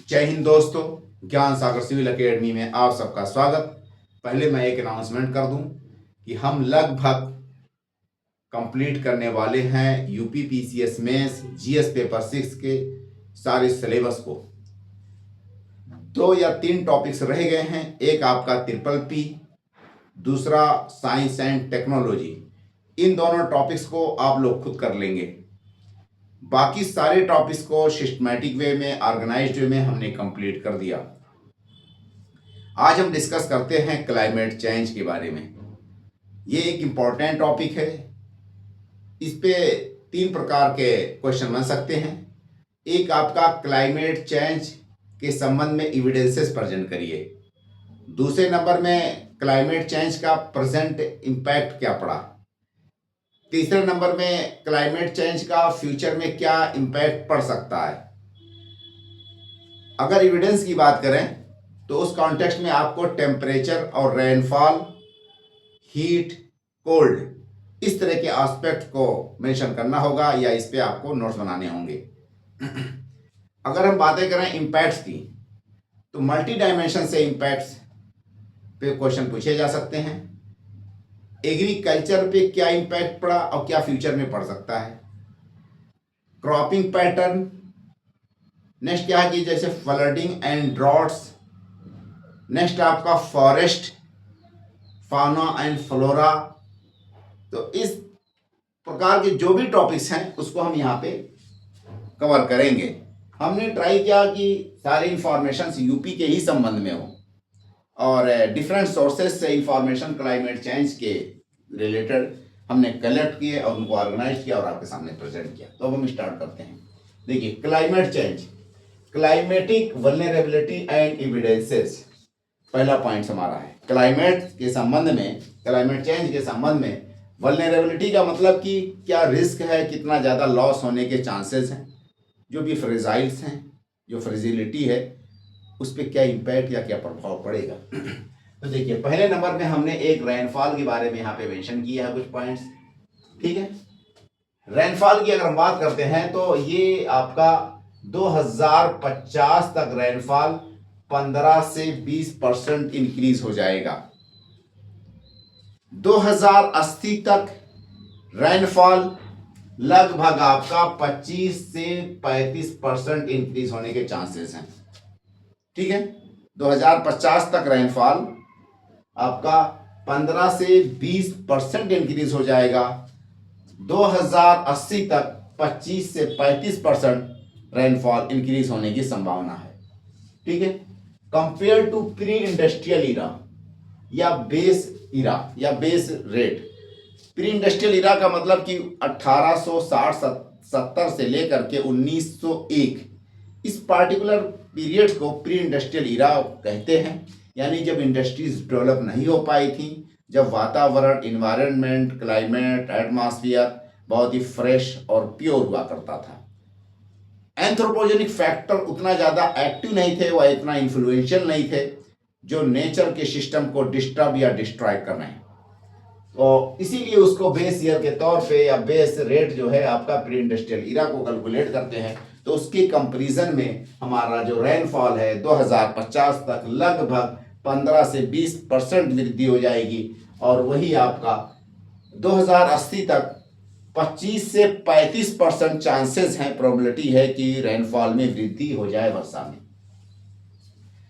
जय हिंद दोस्तों, ज्ञान सागर सिविल एकेडमी में आप सबका स्वागत। पहले मैं एक अनाउंसमेंट कर दूं कि हम लगभग कंप्लीट करने वाले हैं UP PCS mains GS paper 6 के सारे सिलेबस को। 2 या 3 टॉपिक्स रह गए हैं। एक आपका ट्रिपल पी, दूसरा साइंस एंड टेक्नोलॉजी। इन दोनों टॉपिक्स को आप लोग खुद कर लेंगे। बाकी सारे टॉपिक्स को सिस्टमैटिक वे में, ऑर्गेनाइज्ड वे में हमने कंप्लीट कर दिया। आज हम डिस्कस करते हैं क्लाइमेट चेंज के बारे में। ये एक इम्पॉर्टेंट टॉपिक है। इस पे 3 प्रकार के क्वेश्चन बन सकते हैं। एक आपका क्लाइमेट चेंज के संबंध में एविडेंसेस प्रेजेंट करिए। दूसरे नंबर में क्लाइमेट चेंज का प्रेजेंट इम्पैक्ट क्या पड़ा। तीसरे नंबर में क्लाइमेट चेंज का फ्यूचर में क्या इम्पैक्ट पड़ सकता है। अगर एविडेंस की बात करें तो उस कॉन्टेक्स्ट में आपको टेम्परेचर और रेनफॉल, हीट, कोल्ड, इस तरह के एस्पेक्ट को मेंशन करना होगा या इस पे आपको नोट्स बनाने होंगे। अगर हम बातें करें इम्पैक्ट्स की, तो मल्टी डायमेंशन से इम्पैक्ट्स पे क्वेश्चन पूछे जा सकते हैं। एग्रीकल्चर पे क्या इम्पैक्ट पड़ा और क्या फ्यूचर में पड़ सकता है। क्रॉपिंग पैटर्न, नेक्स्ट क्या है कि जैसे फ्लडिंग एंड ड्रॉट्स, नेक्स्ट आपका फॉरेस्ट, फाउना एंड फ्लोरा। तो इस प्रकार के जो भी टॉपिक्स हैं उसको हम यहाँ पे कवर करेंगे। हमने ट्राई किया कि सारे इंफॉर्मेशन यूपी के ही संबंध में हो और डिफरेंट सोर्सेज से इंफॉर्मेशन क्लाइमेट चेंज के रिलेटेड हमने कलेक्ट किए और उनको ऑर्गेनाइज किया और आपके सामने प्रेजेंट किया। तो अब हम स्टार्ट करते हैं। देखिए, climate change, climatic vulnerability and evidences, पहला पॉइंट हमारा है। क्लाइमेट के संबंध में, क्लाइमेट चेंज के संबंध में वल्नरेबिलिटी का मतलब कि क्या रिस्क है, कितना ज़्यादा लॉस होने के चांसेस हैं, जो भी फ्रेजाइल्स हैं, जो फ्रेजिलिटी है, उस पर क्या इम्पैक्ट या क्या प्रभाव पड़ेगा। तो देखिए, पहले नंबर में हमने एक रेनफॉल के बारे में यहाँ पे मेंशन किया है कुछ पॉइंट्स। ठीक है, रेनफॉल की अगर हम बात करते हैं तो ये आपका 2050 तक रेनफॉल 15 से 20% इंक्रीज हो जाएगा। 2080 तक रेनफॉल लगभग आपका 25 से 35% इंक्रीज होने के चांसेस हैं। ठीक है, 2050 तक रेनफॉल आपका 15 से 20% इंक्रीज हो जाएगा। 2080 तक 25 से 35% रेनफॉल इंक्रीज होने की संभावना है। ठीक है, कंपेयर टू प्री इंडस्ट्रियल इरा या बेस इरा या बेस रेट। प्री इंडस्ट्रियल इरा का मतलब कि 1860-70 से लेकर के 1901, इस पार्टिकुलर पीरियड को प्री इंडस्ट्रियल इरा कहते हैं। यानी जब इंडस्ट्रीज डेवलप नहीं हो पाई थी, जब वातावरण, इन्वायरमेंट, क्लाइमेट, एटमॉस्फेयर बहुत ही फ्रेश और प्योर हुआ करता था। एंथ्रोपोजेनिक फैक्टर उतना ज़्यादा एक्टिव नहीं थे, वह इतना इन्फ्लुएंशियल नहीं थे जो नेचर के सिस्टम को डिस्टर्ब या डिस्ट्रॉय कर रहे हैं। तो इसीलिए उसको बेस ईयर के तौर पे या बेस रेट जो है आपका प्री इंडस्ट्रियल इरा को कैलकुलेट करते हैं। तो उसके कंपैरिजन में हमारा जो रेनफॉल है 2050 तक लगभग 15 से 20% वृद्धि हो जाएगी और वही आपका 2080 तक 25 से 35% चांसेस हैं, प्रोबेबिलिटी है कि रेनफॉल में वृद्धि हो जाए वर्षा में।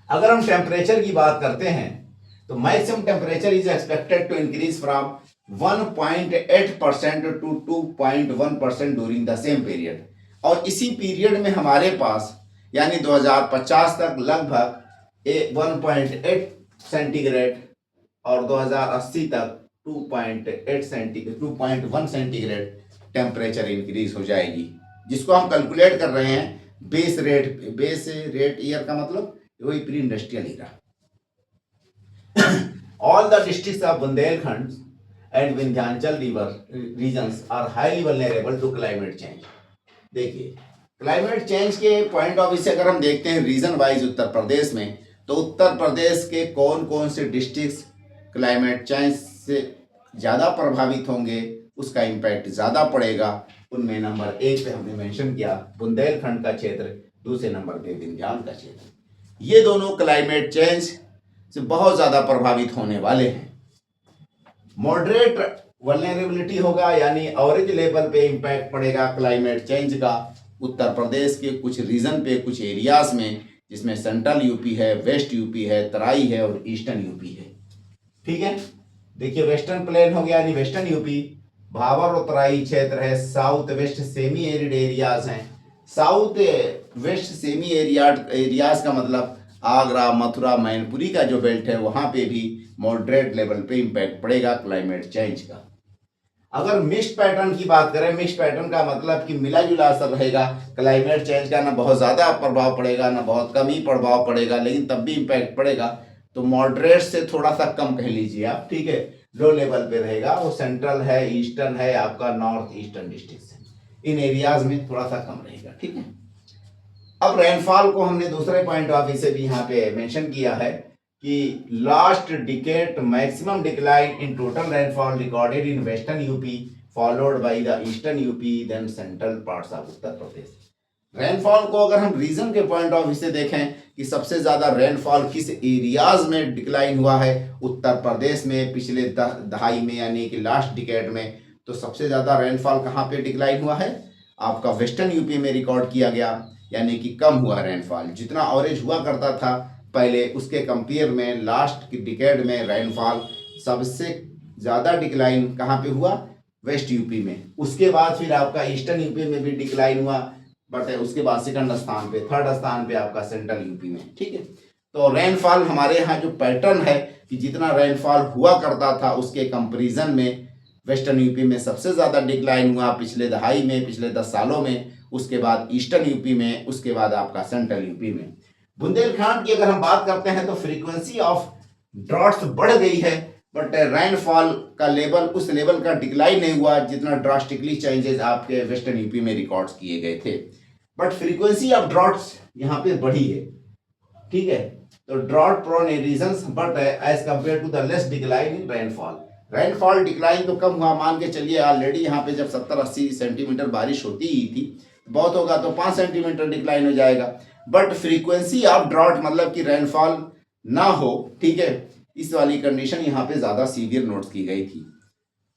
अगर हम टेम्परेचर की बात करते हैं तो maximum temperature is expected to increase from 1.8% to 2.1% during the same period. और इसी पीरियड में हमारे पास यानी 2050 तक लगभग 1.8 सेंटीग्रेड और 2080 तक 2.1 सेंटीग्रेड टेम्परेचर इंक्रीज हो जाएगी, जिसको हम कैलकुलेट कर रहे हैं base rate. Base rate year का मतलब वही pre industrial era. All the districts of Bundelkhand and Vindhyachal river regions are highly vulnerable to climate change. देखिए, क्लाइमेट चेंज के पॉइंट ऑफ व्यू से अगर हम देखते हैं रीजन वाइज उत्तर प्रदेश में, तो उत्तर प्रदेश के कौन कौन से डिस्ट्रिक्ट्स क्लाइमेट चेंज से ज़्यादा प्रभावित होंगे, उसका इम्पैक्ट ज़्यादा पड़ेगा। उनमें नंबर 1 पे हमने मेंशन किया बुंदेलखंड का क्षेत्र, दूसरे नंबर पे विंध्याचल का क्षेत्र। ये दोनों क्लाइमेट चेंज से बहुत ज़्यादा प्रभावित होने वाले हैं। मॉडरेट वल्नरेबिलिटी होगा, यानी एवरेज लेवल पे इम्पैक्ट पड़ेगा क्लाइमेट चेंज का उत्तर प्रदेश के कुछ रीजन पे, कुछ एरियाज में, जिसमें सेंट्रल यूपी है, वेस्ट यूपी है, तराई है और ईस्टर्न यूपी है। ठीक है, देखिए वेस्टर्न प्लेन हो गया यानी वेस्टर्न यूपी, भाबर और तराई क्षेत्र है, south west semi arid areas हैं। साउथ वेस्ट सेमी एरियाज का मतलब आगरा, मथुरा, मैनपुरी का जो बेल्ट है वहां पे भी मॉडरेट लेवल पे इम्पैक्ट पड़ेगा क्लाइमेट चेंज का। अगर मिक्स्ड पैटर्न की बात करें, मिक्स्ड पैटर्न का मतलब कि मिला जुला असर रहेगा क्लाइमेट चेंज का, ना बहुत ज़्यादा प्रभाव पड़ेगा ना बहुत कम ही प्रभाव पड़ेगा, लेकिन तब भी इम्पैक्ट पड़ेगा। तो मॉडरेट से थोड़ा सा कम कह लीजिए आप, ठीक है, लो लेवल पे रहेगा। वो सेंट्रल है, ईस्टर्न है, आपका नॉर्थ ईस्टर्न डिस्ट्रिक्ट है, इन एरियाज में थोड़ा सा कम रहेगा। ठीक है, अब रेनफॉल को हमने दूसरे पॉइंट ऑफ व्यू से भी यहाँ पे मेंशन किया है कि last decade maximum decline in total rainfall recorded in western UP followed by the eastern UP then central parts of Uttar Pradesh. Rainfall को अगर हम रीजन के पॉइंट ऑफ व्यू से देखें कि सबसे ज्यादा रेनफॉल किस एरियाज में डिक्लाइन हुआ है उत्तर प्रदेश में पिछले दहाई में, यानी कि लास्ट डिकेड में, तो सबसे ज्यादा रेनफॉल कहाँ पे डिक्लाइन हुआ है? आपका वेस्टर्न यूपी में रिकॉर्ड किया गया, यानी कि कम हुआ रेनफॉल। जितना एवरेज हुआ करता था पहले उसके कंपेयर में लास्ट की डिकेड में रेनफॉल सबसे ज़्यादा डिक्लाइन कहाँ पे हुआ? वेस्ट यूपी में। उसके बाद फिर आपका ईस्टर्न यूपी में भी डिक्लाइन हुआ, बट उसके बाद सेकंड स्थान पे, थर्ड स्थान पे आपका सेंट्रल यूपी में। ठीक है, तो रेनफॉल हमारे यहाँ जो पैटर्न है कि जितना रेनफॉल हुआ करता था उसके कंपेरिजन में वेस्टर्न यूपी में सबसे ज़्यादा डिक्लाइन हुआ पिछले दहाई में, पिछले 10 सालों में, उसके बाद ईस्टर्न यूपी में, उसके बाद आपका सेंट्रल यूपी में। बुंदेलखंड की अगर हम बात करते हैं तो फ्रीक्वेंसी ऑफ ड्रॉट्स बढ़ गई है, बट रेनफॉल का लेवल उस लेवल का डिक्लाइन नहीं हुआ जितना ड्रास्टिकली चेंजेस आपके वेस्टर्न यूपी में रिकॉर्ड्स किए गए थे, बट फ्रीक्वेंसी ऑफ ड्रॉट्स यहाँ पे बढ़ी है। ठीक है, तो drought prone regions but as compared to the less decline in rainfall. Rainfall decline तो कम हुआ, मान के चलिए ऑलरेडी यहाँ पे जब 70-80 सेंटीमीटर बारिश होती ही थी, बहुत होगा तो 5 सेंटीमीटर डिक्लाइन हो जाएगा, बट फ्रीक्वेंसी ऑफ ड्रॉट मतलब कि रेनफॉल ना हो, ठीक है, इस वाली कंडीशन यहाँ पे ज़्यादा सीवियर नोट की गई थी।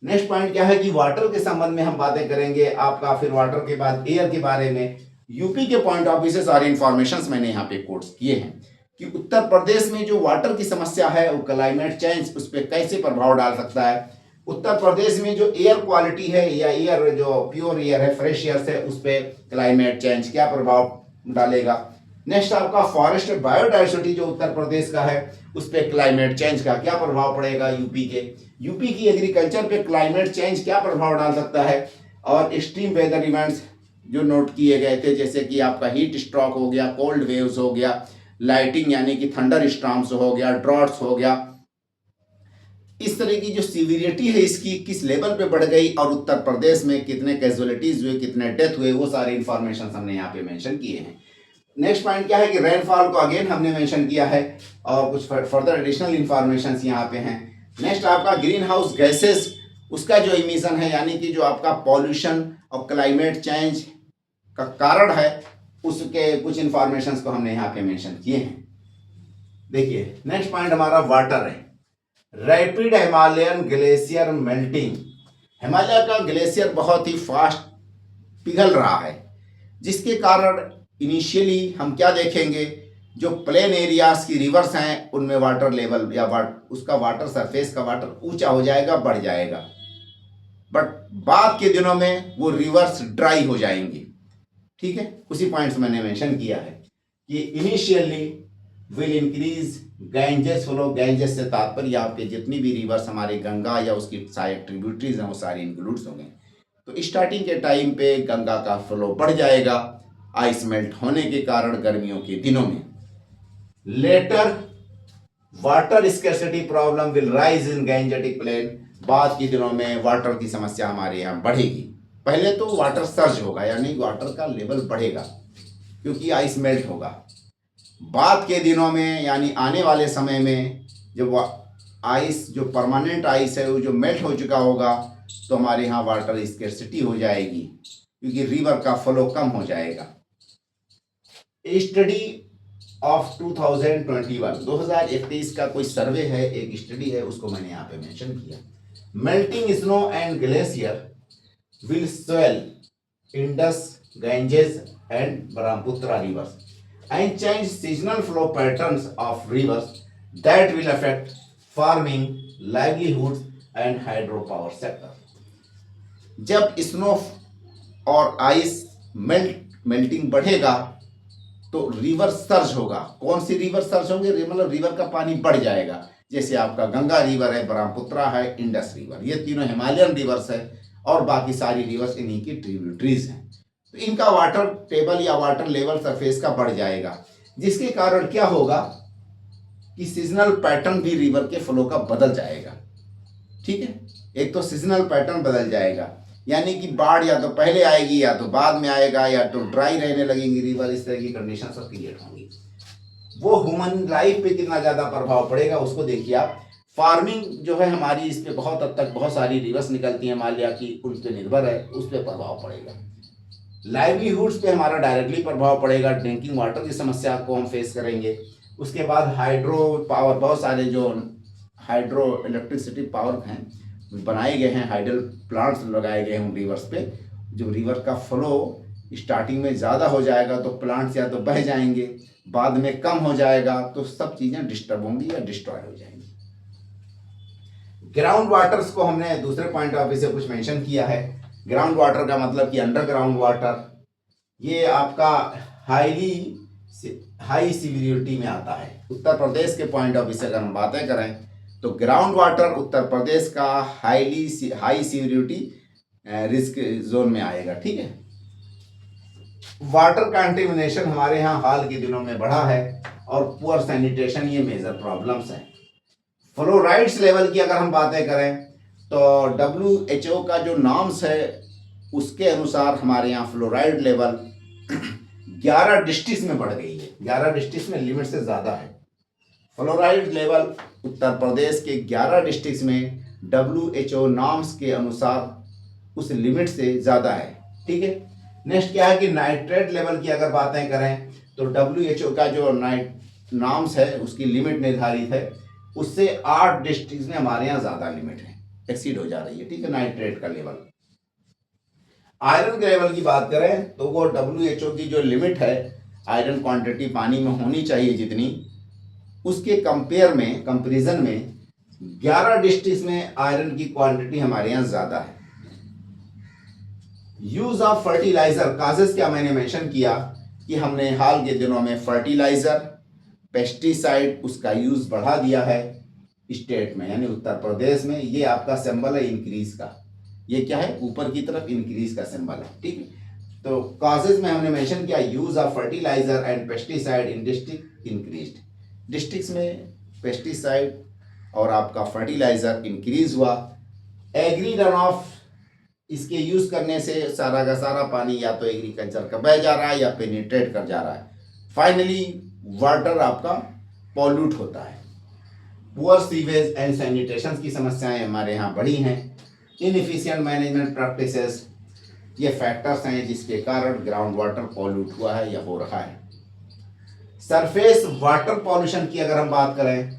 नेक्स्ट पॉइंट क्या है कि वाटर के संबंध में हम बातें करेंगे आपका, फिर वाटर के बाद एयर के बारे में। यूपी के पॉइंट ऑफ व्यू से सारे इंफॉर्मेशन मैंने यहाँ पे कोट्स किए हैं कि उत्तर प्रदेश में जो वाटर की समस्या है वो क्लाइमेट चेंज उस पर कैसे प्रभाव डाल सकता है। उत्तर प्रदेश में जो एयर क्वालिटी है या एयर जो प्योर एयर है, फ्रेश एयर है, उस पर क्लाइमेट चेंज क्या प्रभाव डालेगा। नेक्स्ट आपका फॉरेस्ट बायोडाइवर्सिटी जो उत्तर प्रदेश का है उस पर क्लाइमेट चेंज का क्या प्रभाव पड़ेगा। यूपी की एग्रीकल्चर पे क्लाइमेट चेंज क्या प्रभाव डाल सकता है। और एक्सट्रीम वेदर इवेंट्स जो नोट किए गए थे, जैसे कि आपका हीट स्ट्रोक हो गया, कोल्ड वेव्स हो गया, लाइटिंग यानी कि थंडर स्टॉर्म्स हो गया, ड्रॉट्स हो गया, इस तरह की जो सीवियरिटी है इसकी किस लेवल पे बढ़ गई और उत्तर प्रदेश में कितने कैजुअलिटीज हुए, कितने डेथ हुए, वो सारे इंफॉर्मेशन हमने यहाँ पे मेंशन किए हैं। नेक्स्ट पॉइंट क्या है कि रेनफॉल को अगेन हमने मेंशन किया है और कुछ फर्दर एडिशनल इंफॉर्मेशन यहाँ पे हैं। नेक्स्ट आपका ग्रीन हाउस गैसेस, उसका जो इमिशन है यानी कि जो आपका पॉल्यूशन और क्लाइमेट चेंज का कारण है, उसके कुछ इंफॉर्मेशन को हमने यहाँ पे मेंशन किए हैं। देखिए नेक्स्ट पॉइंट हमारा वाटर है। Rapid Himalayan glacier melting, Himalaya का ग्लेशियर बहुत ही फास्ट पिघल रहा है, जिसके कारण इनिशियली हम क्या देखेंगे, जो प्लेन एरियाज की रिवर्स हैं उनमें वाटर लेवल या उसका वाटर सरफेस का वाटर ऊंचा हो जाएगा, बढ़ जाएगा, बट बाद के दिनों में वो रिवर्स ड्राई हो जाएंगी। ठीक है, उसी पॉइंट्स मैंने मेंशन किया है कि initially will increase Ganges flow. Ganges से तात्पर्य आपके जितनी भी रिवर्स हमारे गंगा या उसकी सारे ट्रिब्यूटरीज हैं वो सारी इंक्लूड्स होंगे। तो स्टार्टिंग के टाइम पे गंगा का फ्लो बढ़ जाएगा आइस मेल्ट होने के कारण गर्मियों के दिनों में। Later water scarcity problem will rise in Gangetic plain, बाद के दिनों में वाटर की समस्या हमारे यहाँ बढ़ेगी। पहले तो वाटर सर्ज होगा यानी वाटर का लेवल बढ़ेगा क्योंकि आइस मेल्ट होगा। बाद के दिनों में यानी आने वाले समय में जब आइस जो परमानेंट आइस है वो जो मेल्ट हो चुका होगा तो हमारे यहाँ वाटर स्केर्सिटी हो जाएगी, क्योंकि रिवर का फ्लो कम हो जाएगा। स्टडी ऑफ 2021 का कोई सर्वे है, एक स्टडी है, उसको मैंने यहाँ पे मेंशन किया। Melting snow and glacier will swell Indus, Ganges and Brahmaputra rivers and change seasonal flow patterns of rivers that will affect farming, livelihoods and hydropower sector. जब स्नो और आइस मेल्टिंग बढ़ेगा तो रिवर सर्ज होगा। कौन सी river surge होंगे? मतलब river का पानी बढ़ जाएगा। जैसे आपका गंगा रिवर है, ब्रह्मपुत्र है, इंडस रिवर, ये तीनों हिमालयन रिवर्स है और बाकी सारी रिवर्स इन्हीं की ट्रिब्यूटरीज हैं। तो इनका वाटर टेबल या वाटर लेवल सरफेस का बढ़ जाएगा, जिसके कारण क्या होगा कि सीजनल पैटर्न भी रिवर के फ्लो का बदल जाएगा। ठीक है, एक तो सीजनल पैटर्न बदल जाएगा, यानी कि बाढ़ या तो पहले आएगी या तो बाद में आएगा, या तो ड्राई रहने लगेंगी रिवर, इस तरह की कंडीशन सब क्रिएट होंगी। वो ह्यूमन लाइफ पे कितना ज्यादा प्रभाव पड़ेगा उसको देखिए आप। फार्मिंग जो है हमारी, इस पे बहुत हद तक बहुत सारी रिवर्स निकलती है हिमालय की, उन पे निर्भर है, उस पर प्रभाव पड़ेगा। लाइवलीहुड्स पे हमारा डायरेक्टली प्रभाव पड़ेगा, ड्रिंकिंग वाटर की समस्या को हम फेस करेंगे। उसके बाद हाइड्रो पावर, बहुत सारे जो हाइड्रो इलेक्ट्रिसिटी पावर हैं बनाए गए हैं, हाइडल प्लांट्स लगाए गए हैं रिवर्स पे। जो रिवर का फ्लो स्टार्टिंग में ज़्यादा हो जाएगा तो प्लांट्स या तो बह जाएंगे, बाद में कम हो जाएगा, तो सब चीज़ें डिस्टर्ब होंगी या डिस्ट्रॉय हो जाएंगी। ग्राउंड वाटर्स को हमने दूसरे पॉइंट ऑफ व्यू से कुछ मेंशन किया है। ग्राउंड वाटर का मतलब कि अंडरग्राउंड वाटर, ये आपका हाई सीवियरिटी में आता है। उत्तर प्रदेश के पॉइंट ऑफ व्यू से अगर हम बातें करें तो ग्राउंड वाटर उत्तर प्रदेश का हाई सीवियरिटी रिस्क जोन में आएगा। ठीक है, वाटर कंटेमिनेशन हमारे यहाँ हाल के दिनों में बढ़ा है और पुअर सैनिटेशन ये मेजर प्रॉब्लम्स हैं। फ्लोराइड्स लेवल की अगर हम बातें करें तो WHO का जो नॉर्म्स है उसके अनुसार हमारे यहाँ फ्लोराइड लेवल 11 डिस्ट्रिक्ट में बढ़ गई है। 11 डिस्ट्रिक्ट में लिमिट से ज़्यादा है। फ्लोराइड लेवल उत्तर प्रदेश के 11 डिस्ट्रिक्ट में WHO नॉर्म्स के अनुसार उस लिमिट से ज़्यादा है। ठीक है, नेक्स्ट क्या है कि नाइट्रेट लेवल की अगर बातें करें तो WHO का जो नॉर्म्स है उसकी लिमिट निर्धारित है, उससे 8 डिस्ट्रिक्ट में हमारे यहाँ ज़्यादा लिमिट है, एक्सीड हो जा रही है। ठीक है, नाइट्रेट का लेवल। आयरन के लेवल की बात करें तो वो WHO की जो लिमिट है आयरन क्वांटिटी पानी में होनी चाहिए जितनी, उसके कंपेरिजन में 11 डिस्ट्रिक्ट में आयरन की क्वांटिटी हमारे यहाँ ज़्यादा है। यूज ऑफ फर्टिलाइजर काजेस क्या मैंने मेंशन किया कि हमने हाल के दिनों में फर्टिलाइजर, पेस्टिसाइड उसका यूज बढ़ा दिया है स्टेट में, यानी उत्तर प्रदेश में। ये आपका सिंबल है इंक्रीज का, ये क्या है ऊपर की तरफ इंक्रीज का सिंबल है। ठीक है, तो कॉजेज में हमने मेंशन किया use of fertiliser and pesticide in district increased. Districts में पेस्टिसाइड और आपका फर्टिलाइजर इंक्रीज हुआ। एग्री रन ऑफ, इसके यूज करने से सारा का सारा पानी या तो एग्रीकल्चर का बह जा रहा है या पेनिट्रेट कर जा रहा है। फाइनली वाटर आपका पॉल्यूट होता है। पुअर सीवेज एंड सैनिटेशन की समस्याएं हमारे यहाँ बढ़ी हैं। इनएफिशिएंट मैनेजमेंट प्रैक्टिसेस, ये फैक्टर्स हैं जिसके कारण ग्राउंड वाटर पॉल्यूट हुआ है या हो रहा है। सरफेस वाटर पॉल्यूशन की अगर हम बात करें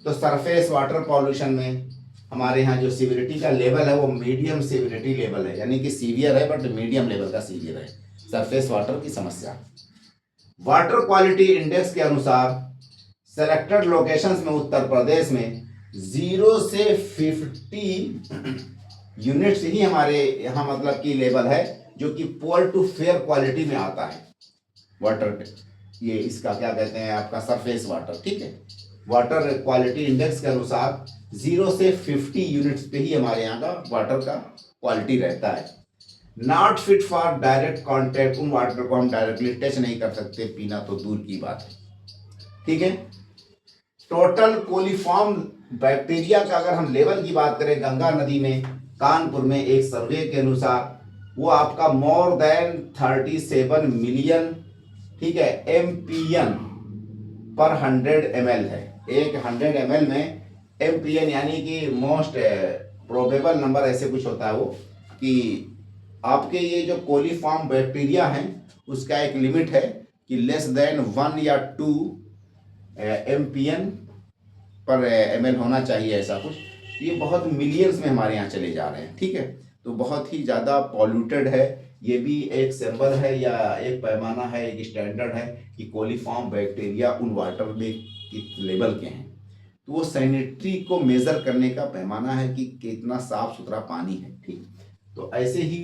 तो सरफेस वाटर पॉल्यूशन में हमारे यहाँ जो सीवियरिटी का लेवल है वो मीडियम सीवियरिटी लेवल है, यानी कि सीवियर है बट मीडियम लेवल का सीवियर है सरफेस वाटर की समस्या। वाटर क्वालिटी इंडेक्स के अनुसार सेलेक्टेड लोकेशंस में उत्तर प्रदेश में 0 से 50 यूनिट्स ही हमारे यहाँ मतलब की लेवल है जो कि पुअर टू फेयर क्वालिटी में आता है वाटर। ये इसका क्या कहते हैं आपका सरफेस वाटर। ठीक है, वाटर क्वालिटी इंडेक्स के अनुसार 0 से 50 यूनिट्स पे ही हमारे यहाँ का वाटर का क्वालिटी रहता है। Not fit for direct contact, उन वाटर को हम डायरेक्टली टच नहीं कर सकते, पीना तो दूर की बात है। ठीक है, टोटल कोलीफॉर्म बैक्टीरिया का अगर हम लेवल की बात करें गंगा नदी में कानपुर में एक सर्वे के अनुसार वो आपका मोर देन 37 मिलियन, ठीक है, MPN पर 100 ml है। एक 100 ml में MPN यानी कि मोस्ट प्रोबेबल नंबर ऐसे कुछ होता है वो, कि आपके ये जो कोलीफॉर्म बैक्टीरिया हैं उसका एक लिमिट है कि लेस देन 1 या 2 MPN पर ml होना चाहिए, ऐसा कुछ। ये बहुत मिलियंस में हमारे यहाँ चले जा रहे हैं, ठीक है। तो बहुत ही ज़्यादा पॉल्यूटेड है। ये भी एक सिंबल है या एक पैमाना है, एक स्टैंडर्ड है कि कोलीफॉर्म बैक्टीरिया उन वाटर में किस लेवल के हैं। तो वो सैनिटरी को मेज़र करने का पैमाना है कि कितना साफ सुथरा पानी है, ठीक। तो ऐसे ही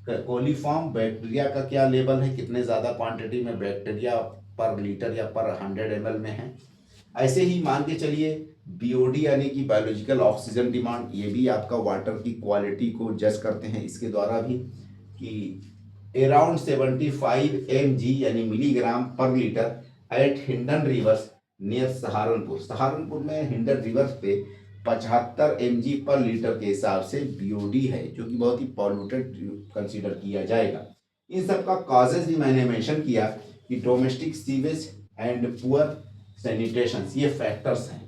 कोलीफॉर्म बैक्टीरिया का क्या लेवल है, कितने ज़्यादा क्वांटिटी में बैक्टीरिया पर लीटर या पर 100 ml में है। ऐसे ही मान के चलिए BOD यानी कि बायोलॉजिकल ऑक्सीजन डिमांड, ये भी आपका वाटर की क्वालिटी को जज करते हैं इसके द्वारा भी, कि अराउंड 75 mg यानी मिलीग्राम पर litre at Hindon reverse near Saharanpur. Saharanpur में हिंडन रिवर्स पे 75 mg पर लीटर के हिसाब से BOD है, जो कि बहुत ही पॉल्यूटेड कंसीडर किया जाएगा। इन सब का कॉजेज भी मैंने मेंशन किया कि domestic sewage and poor sanitation, ये फैक्टर्स हैं।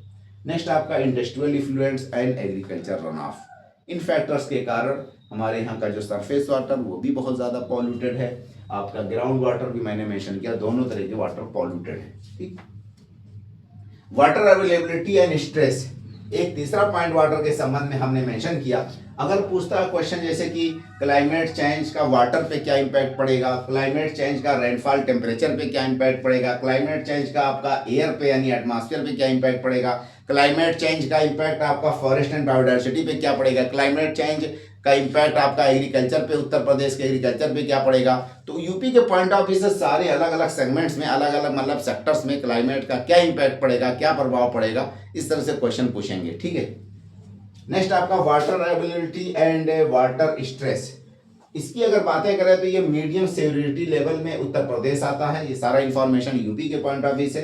नेक्स्ट आपका industrial effluents and agriculture run off. इन फैक्टर्स के कारण हमारे यहाँ का जो सरफेस वाटर वो भी बहुत ज़्यादा पॉल्यूटेड है। आपका ग्राउंड वाटर भी मैंने मेंशन किया, दोनों तरह के वाटर पॉल्यूटेड है, ठीक। वाटर अवेलेबिलिटी एंड स्ट्रेस, एक तीसरा पॉइंट वाटर के संबंध में हमने मेंशन किया। अगर पूछता है क्वेश्चन जैसे कि क्लाइमेट चेंज का वाटर पे क्या इम्पैक्ट पड़ेगा, क्लाइमेट चेंज का रेनफॉल टेम्परेचर पे क्या इम्पैक्ट पड़ेगा, क्लाइमेट चेंज का आपका एयर पे यानी एटमॉस्फेयर पे क्या इम्पैक्ट पड़ेगा, क्लाइमेट चेंज का इम्पैक्ट आपका फॉरेस्ट एंड बायोडाइवर्सिटी पे क्या पड़ेगा, क्लाइमेट चेंज का इम्पैक्ट आपका एग्रीकल्चर पे, उत्तर प्रदेश के एग्रीकल्चर पे क्या पड़ेगा। तो यूपी के पॉइंट ऑफ व्यू से सारे अलग अलग सेगमेंट्स में, अलग अलग मतलब सेक्टर्स में क्लाइमेट का क्या इम्पैक्ट पड़ेगा, क्या प्रभाव पड़ेगा, इस तरह से क्वेश्चन पूछेंगे, ठीक है। नेक्स्ट आपका water availability and water stress, इसकी अगर बातें करें तो ये मीडियम सेवरिटी लेवल में उत्तर प्रदेश आता है। ये सारा इंफॉर्मेशन यूपी के पॉइंट ऑफ व्यू से।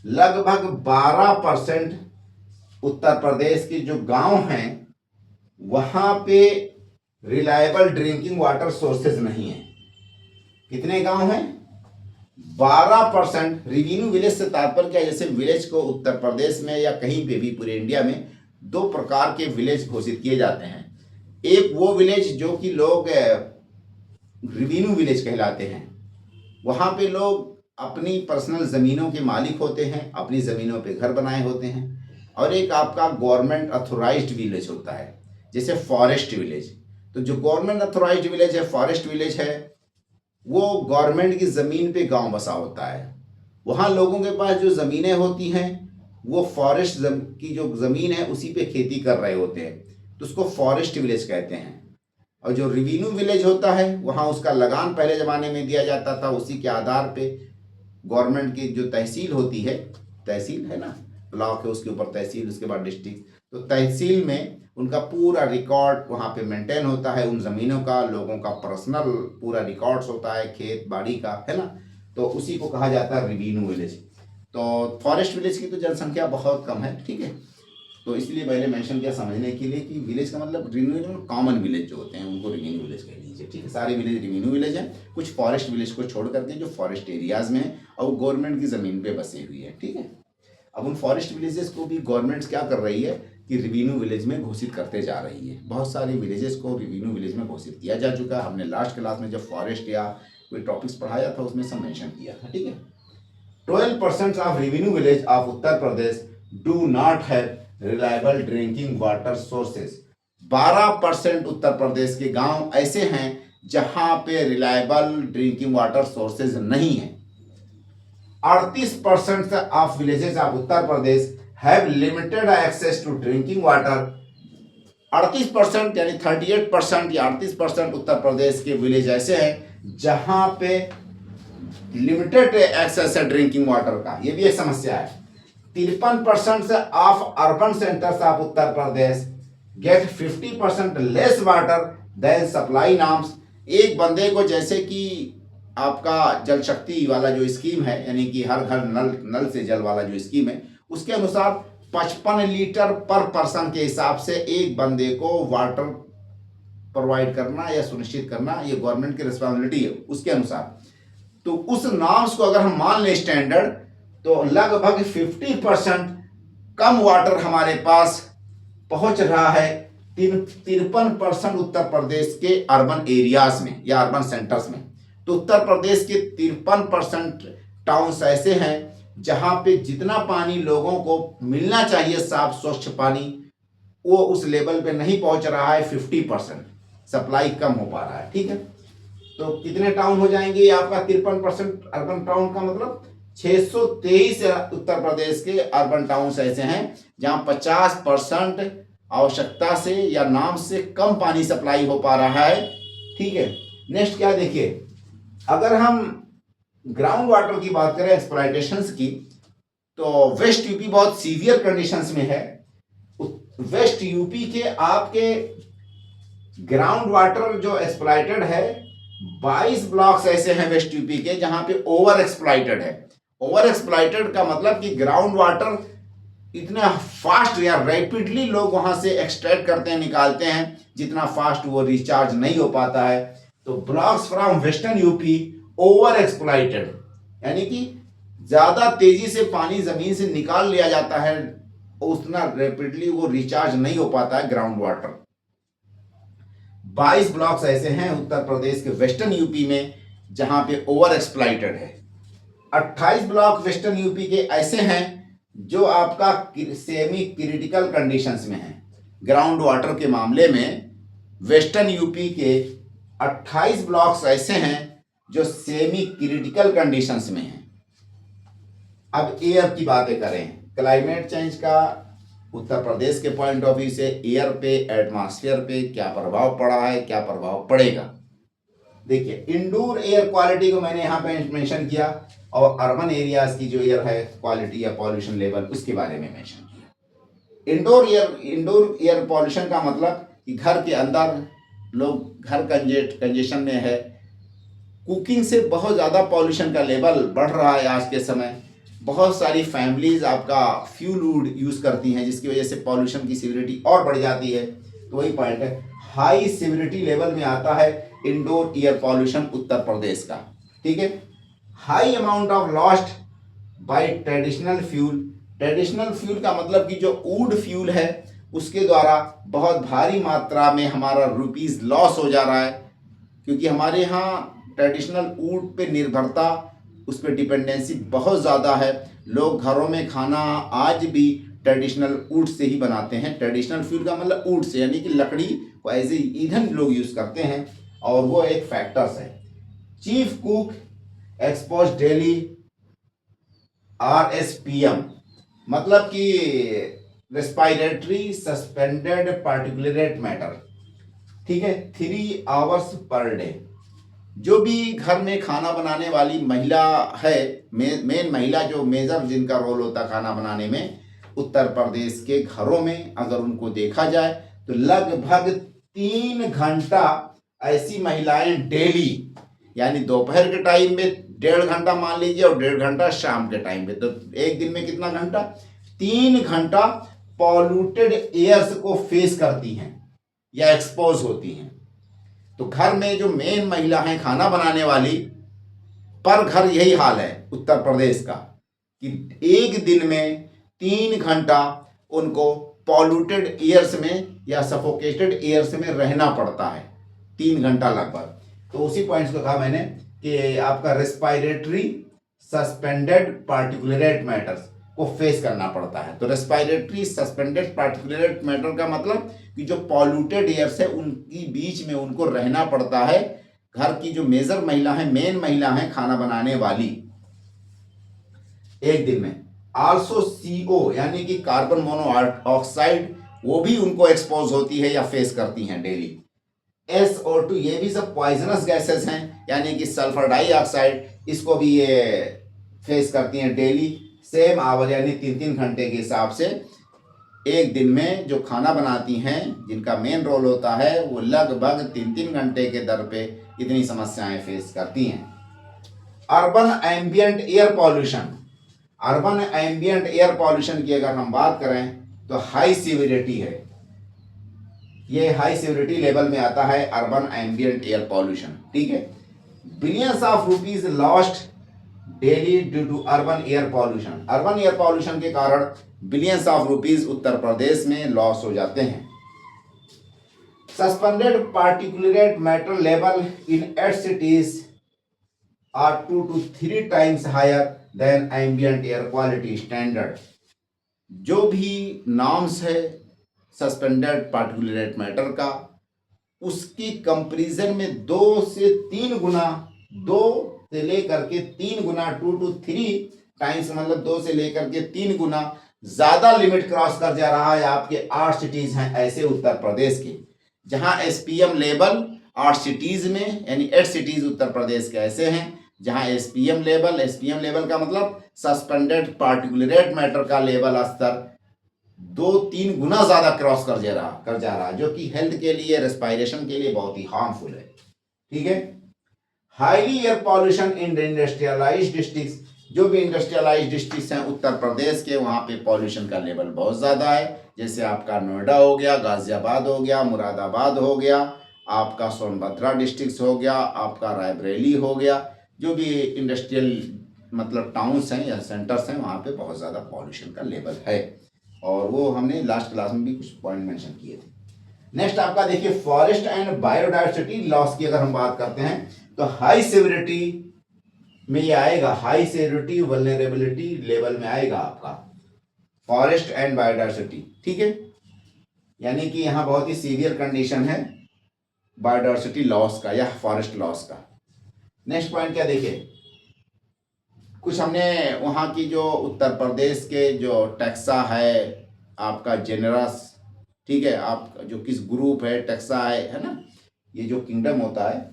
लगभग 12% उत्तर प्रदेश के जो गांव हैं वहां पे रिलायबल ड्रिंकिंग वाटर सोर्सेज नहीं है। कितने गांव हैं? 12%। रिवेन्यू विलेज से तात्पर्य क्या है, जैसे विलेज को उत्तर प्रदेश में या कहीं पे भी पूरे इंडिया में 2 प्रकार के विलेज घोषित किए जाते हैं। एक वो विलेज जो कि लोग रिवेन्यू विलेज कहलाते हैं, वहाँ पे लोग अपनी पर्सनल ज़मीनों के मालिक होते हैं, अपनी ज़मीनों पे घर बनाए होते हैं। और एक आपका गवर्नमेंट अथोराइज्ड विलेज होता है, जैसे फॉरेस्ट विलेज। तो जो गवर्नमेंट अथोराइज्ड विलेज है, फॉरेस्ट विलेज है, वो गवर्नमेंट की ज़मीन पे गांव बसा होता है। वहाँ लोगों के पास जो ज़मीनें होती हैं वो फॉरेस्ट की जो ज़मीन है उसी पे खेती कर रहे होते हैं, तो उसको फॉरेस्ट विलेज कहते हैं। और जो रिवेन्यू विलेज होता है वहाँ उसका लगान पहले ज़माने में दिया जाता था, उसी के आधार पे गवर्नमेंट की जो तहसील होती है, तहसील है ना, ब्लॉक है उसके ऊपर तहसील, उसके बाद डिस्ट्रिक्ट, तो तहसील में उनका पूरा रिकॉर्ड वहाँ पे मेंटेन होता है, उन ज़मीनों का, लोगों का पर्सनल पूरा रिकॉर्ड्स होता है, खेत बाड़ी का, है ना। तो उसी को कहा जाता है रिवेन्यू विलेज। तो फॉरेस्ट विलेज की तो जनसंख्या बहुत कम है, ठीक है। तो इसलिए मैंने मेंशन किया समझने के लिए कि विलेज का मतलब रिवेन्यू कॉमन विलेज जो होते हैं उनको रिवेन्यू विलेज कह लीजिए, ठीक है। सारे विलेज रिवेन्यू विलेज हैं, कुछ फॉरेस्ट विलेज को छोड़ करके जो फॉरेस्ट एरियाज में है और वो गवर्नमेंट की ज़मीन पे बसे हुई है, ठीक है। अब उन फॉरेस्ट विलेजेस को भी गवर्नमेंट क्या कर रही है कि रिवेन्यू विलेज में घोषित करते जा रही है। बहुत सारे विलेजेस को रिवेन्यू विलेज में घोषित किया जा चुका है। हमने लास्ट क्लास में जब फॉरेस्ट या कोई टॉपिक्स पढ़ाया था उसमें सब मेंशन किया था, ठीक है। 12% of revenue village of Uttar Pradesh do not have reliable drinking water sources. 12% उत्तर प्रदेश के गांव ऐसे हैं जहां पे रिलायबल ड्रिंकिंग वाटर सोर्सेज नहीं है। 38% of villages of Uttar Pradesh have limited access to drinking water. 38% यानी 38% या 38% उत्तर प्रदेश के विलेज ऐसे हैं जहां पे लिमिटेड एक्सेस है ड्रिंकिंग वाटर का, ये भी एक समस्या है। 53% of urban centres of Uttar Pradesh get 50% less water than supply norms. एक बंदे को जैसे कि आपका जल शक्ति वाला जो स्कीम है, यानी कि हर घर नल से जल वाला जो स्कीम है, उसके अनुसार 55 लीटर पर पर्सन के हिसाब से एक बंदे को वाटर प्रोवाइड करना या सुनिश्चित करना ये गवर्नमेंट की रिस्पॉन्सिबिलिटी है उसके अनुसार। तो उस नॉर्म्स को अगर हम मान लें स्टैंडर्ड, तो लगभग 50% कम वाटर हमारे पास पहुंच रहा है 53% उत्तर प्रदेश के अर्बन एरियाज में या अर्बन सेंटर्स में। तो उत्तर प्रदेश के 53% टाउन्स ऐसे हैं जहां पे जितना पानी लोगों को मिलना चाहिए, साफ स्वच्छ पानी, वो उस लेवल पे नहीं पहुंच रहा है। 50% सप्लाई कम हो पा रहा है। ठीक है, तो कितने टाउन हो जाएंगे आपका 53% अर्बन टाउन का मतलब 623 उत्तर प्रदेश के अर्बन टाउन्स ऐसे हैं जहां 50% आवश्यकता से या नाम से कम पानी सप्लाई हो पा रहा है। ठीक है, नेक्स्ट क्या देखिए, अगर हम ग्राउंड वाटर की बात करें एक्सप्लॉयटेशंस की, तो वेस्ट यूपी बहुत सीवियर कंडीशंस में है। वेस्ट यूपी के आपके ग्राउंड वाटर जो एक्सप्लॉयटेड है, 22 ब्लॉक्स ऐसे हैं वेस्ट यूपी के जहां पे ओवर एक्सप्लॉयटेड है। ओवर एक्सप्लॉयटेड का मतलब कि ग्राउंड वाटर इतना फास्ट या रैपिडली लोग वहां से एक्सट्रैक्ट करते हैं, निकालते हैं, जितना फास्ट वो रिचार्ज नहीं हो पाता है। तो blocks from western UP over exploited, यानी कि ज्यादा तेजी से पानी जमीन से निकाल लिया जाता है, उतना रैपिडली वो रिचार्ज नहीं हो पाता है ग्राउंड वाटर। 22 ब्लॉक्स ऐसे हैं उत्तर प्रदेश के वेस्टर्न यूपी में जहां पे ओवर एक्सप्लॉयटेड है। 28 ब्लॉक वेस्टर्न यूपी के ऐसे हैं जो आपका सेमी क्रिटिकल कंडीशंस में है। ग्राउंड वाटर के मामले में वेस्टर्न यूपी के 28 ब्लॉक्स ऐसे हैं जो सेमी क्रिटिकल कंडीशंस में हैं। अब एयर की बातें करें, क्लाइमेट चेंज का उत्तर प्रदेश के पॉइंट ऑफ व्यू से एयर पे, एटमॉस्फेयर पे क्या प्रभाव पड़ा है, क्या प्रभाव पड़ेगा। देखिए, इंडोर एयर क्वालिटी को मैंने यहाँ पे मेंशन किया और अर्बन एरियाज की जो एयर है क्वालिटी या पॉल्यूशन लेवल, उसके बारे में मेंशन किया। इंडोर एयर पॉल्यूशन का मतलब कि घर के अंदर लोग, घर कंजेशन में है, कुकिंग से बहुत ज़्यादा पॉल्यूशन का लेवल बढ़ रहा है आज के समय। बहुत सारी फैमिलीज आपका फ्यूल वुड यूज़ करती हैं जिसकी वजह से पॉल्यूशन की सिविरिटी और बढ़ जाती है। तो वही पॉइंट है, हाई सिविरिटी लेवल में आता है indoor air pollution Uttar Pradesh का। ठीक है, high amount of lost by traditional fuel. Traditional fuel का मतलब कि जो वुड फ्यूल है उसके द्वारा बहुत भारी मात्रा में हमारा रुपीस लॉस हो जा रहा है, क्योंकि हमारे यहाँ ट्रेडिशनल वुड पे निर्भरता, उस पर डिपेंडेंसी बहुत ज़्यादा है। लोग घरों में खाना आज भी ट्रेडिशनल वुड से ही बनाते हैं। ट्रेडिशनल फ्यूल का मतलब वुड से, यानी कि लकड़ी को एज ए ईंधन लोग यूज़ करते हैं, और वो एक फैक्टर्स है। Chief cook expose daily RSPM, मतलब कि रेस्पिरेटरी सस्पेंडेड पार्टिकुलेट मैटर। ठीक है, 3 आवर्स पर डे। जो भी घर में खाना बनाने वाली महिला है, मेन महिला जो मेजर जिनका रोल होता है खाना बनाने में, उत्तर प्रदेश के घरों में अगर उनको देखा जाए तो लगभग 3 घंटा ऐसी महिलाएं डेली, यानी दोपहर के टाइम में 1.5 घंटा मान लीजिए और 1.5 घंटा शाम के टाइम में, तो एक दिन में कितना घंटा, 3 घंटा पॉल्यूटेड एयर्स को फेस करती हैं या एक्सपोज होती हैं। तो घर में जो मेन महिला हैं खाना बनाने वाली, पर घर यही हाल है उत्तर प्रदेश का कि एक दिन में 3 घंटा उनको पॉल्यूटेड एयर्स में या सफोकेटेड एयर्स में रहना पड़ता है, 3 घंटा लगभग। तो उसी पॉइंट्स को कहा मैंने कि आपका रेस्पिरेटरी सस्पेंडेड पार्टिकुलेट मैटर्स को फेस करना पड़ता है। तो रेस्पिरेटरी सस्पेंडेड पार्टिकुलेट मैटर का मतलब कि जो पॉल्यूटेड एयर्स है उनकी बीच में उनको रहना पड़ता है। घर की जो मेजर महिला है, मेन महिला है खाना बनाने वाली, एक दिन में। आल्सो CO यानी कि कार्बन मोनोऑक्साइड, वो भी उनको एक्सपोज होती है या फेस करती हैं डेली। SO2, ये भी सब पॉइजनस गैसेस हैं, यानी कि सल्फर डाइऑक्साइड, इसको भी ये फेस करती हैं डेली, सेम आवर, यानी 3-3 घंटे के हिसाब से। एक दिन में जो खाना बनाती हैं, जिनका मेन रोल होता है, वो लगभग 3-3 घंटे के दर पे इतनी समस्याएं फेस करती हैं। Urban ambient air pollution. Urban ambient air pollution की अगर हम बात करें तो हाई सिविरिटी है, ये हाई सिविरिटी लेवल में आता है अर्बन एम्बियंट एयर पॉल्यूशन। ठीक है, billions of rupees lost daily due to urban air pollution. Urban air pollution के कारण billions of rupees Uttar Pradesh में लॉस हो जाते हैं। Suspended particulate matter level in 8 cities are 2 to 3 times higher than ambient air quality standard. जो भी norms है suspended particulate matter का, उसकी कंपैरिजन में 2 से लेकर के 3 गुना 2 to 3 टाइम्स, मतलब 2 से लेकर के 3 गुना ज्यादा लिमिट क्रॉस कर जा रहा है। आपके 8 सिटीज हैं ऐसे उत्तर प्रदेश के, जहां एसपीएम लेवल 8 सिटीज में, यानी 8 सिटीज उत्तर प्रदेश के ऐसे हैं जहां एसपीएम लेवल का मतलब सस्पेंडेड पार्टिकुलेट मैटर का लेवल स्तर 2-3 गुना ज्यादा क्रॉस कर जा रहा है, जो कि हेल्थ के लिए, रेस्पिरेशन के लिए बहुत ही हार्मफुल है। ठीक है। Highly air pollution in industrialised districts, जो भी इंडस्ट्रियलाइज्ड डिस्ट्रिक्ट्स हैं उत्तर प्रदेश के, वहां पे पॉल्यूशन का लेवल बहुत ज्यादा है। जैसे आपका नोएडा हो गया, गाजियाबाद हो गया, मुरादाबाद हो गया, आपका सोनभद्रा डिस्ट्रिक्ट हो गया, आपका रायबरेली हो गया, जो भी इंडस्ट्रियल मतलब टाउन्स हैं या सेंटर्स हैं, वहाँ पे बहुत ज़्यादा पॉल्यूशन का लेवल है। और वो हमने लास्ट क्लास में भी कुछ पॉइंट मेंशन किए थे। नेक्स्ट आपका देखिए फॉरेस्ट एंड बायोडाइवर्सिटी लॉस की अगर हम बात करते हैं तो हाई सिविरिटी में ये आएगा, हाई सिविरिटी वल्नरेबिलिटी लेवल में आएगा आपका फॉरेस्ट एंड बायोडाइवर्सिटी। ठीक है, यानी कि यहाँ बहुत ही सीवियर कंडीशन है बायोडाइवर्सिटी लॉस का या फॉरेस्ट लॉस का। नेक्स्ट पॉइंट क्या देखिए, कुछ हमने वहाँ की जो उत्तर प्रदेश के जो टैक्सा है आपका जेनरस, ठीक है, आप जो किस ग्रुप है टैक्सा है ना, ये जो किंगडम होता है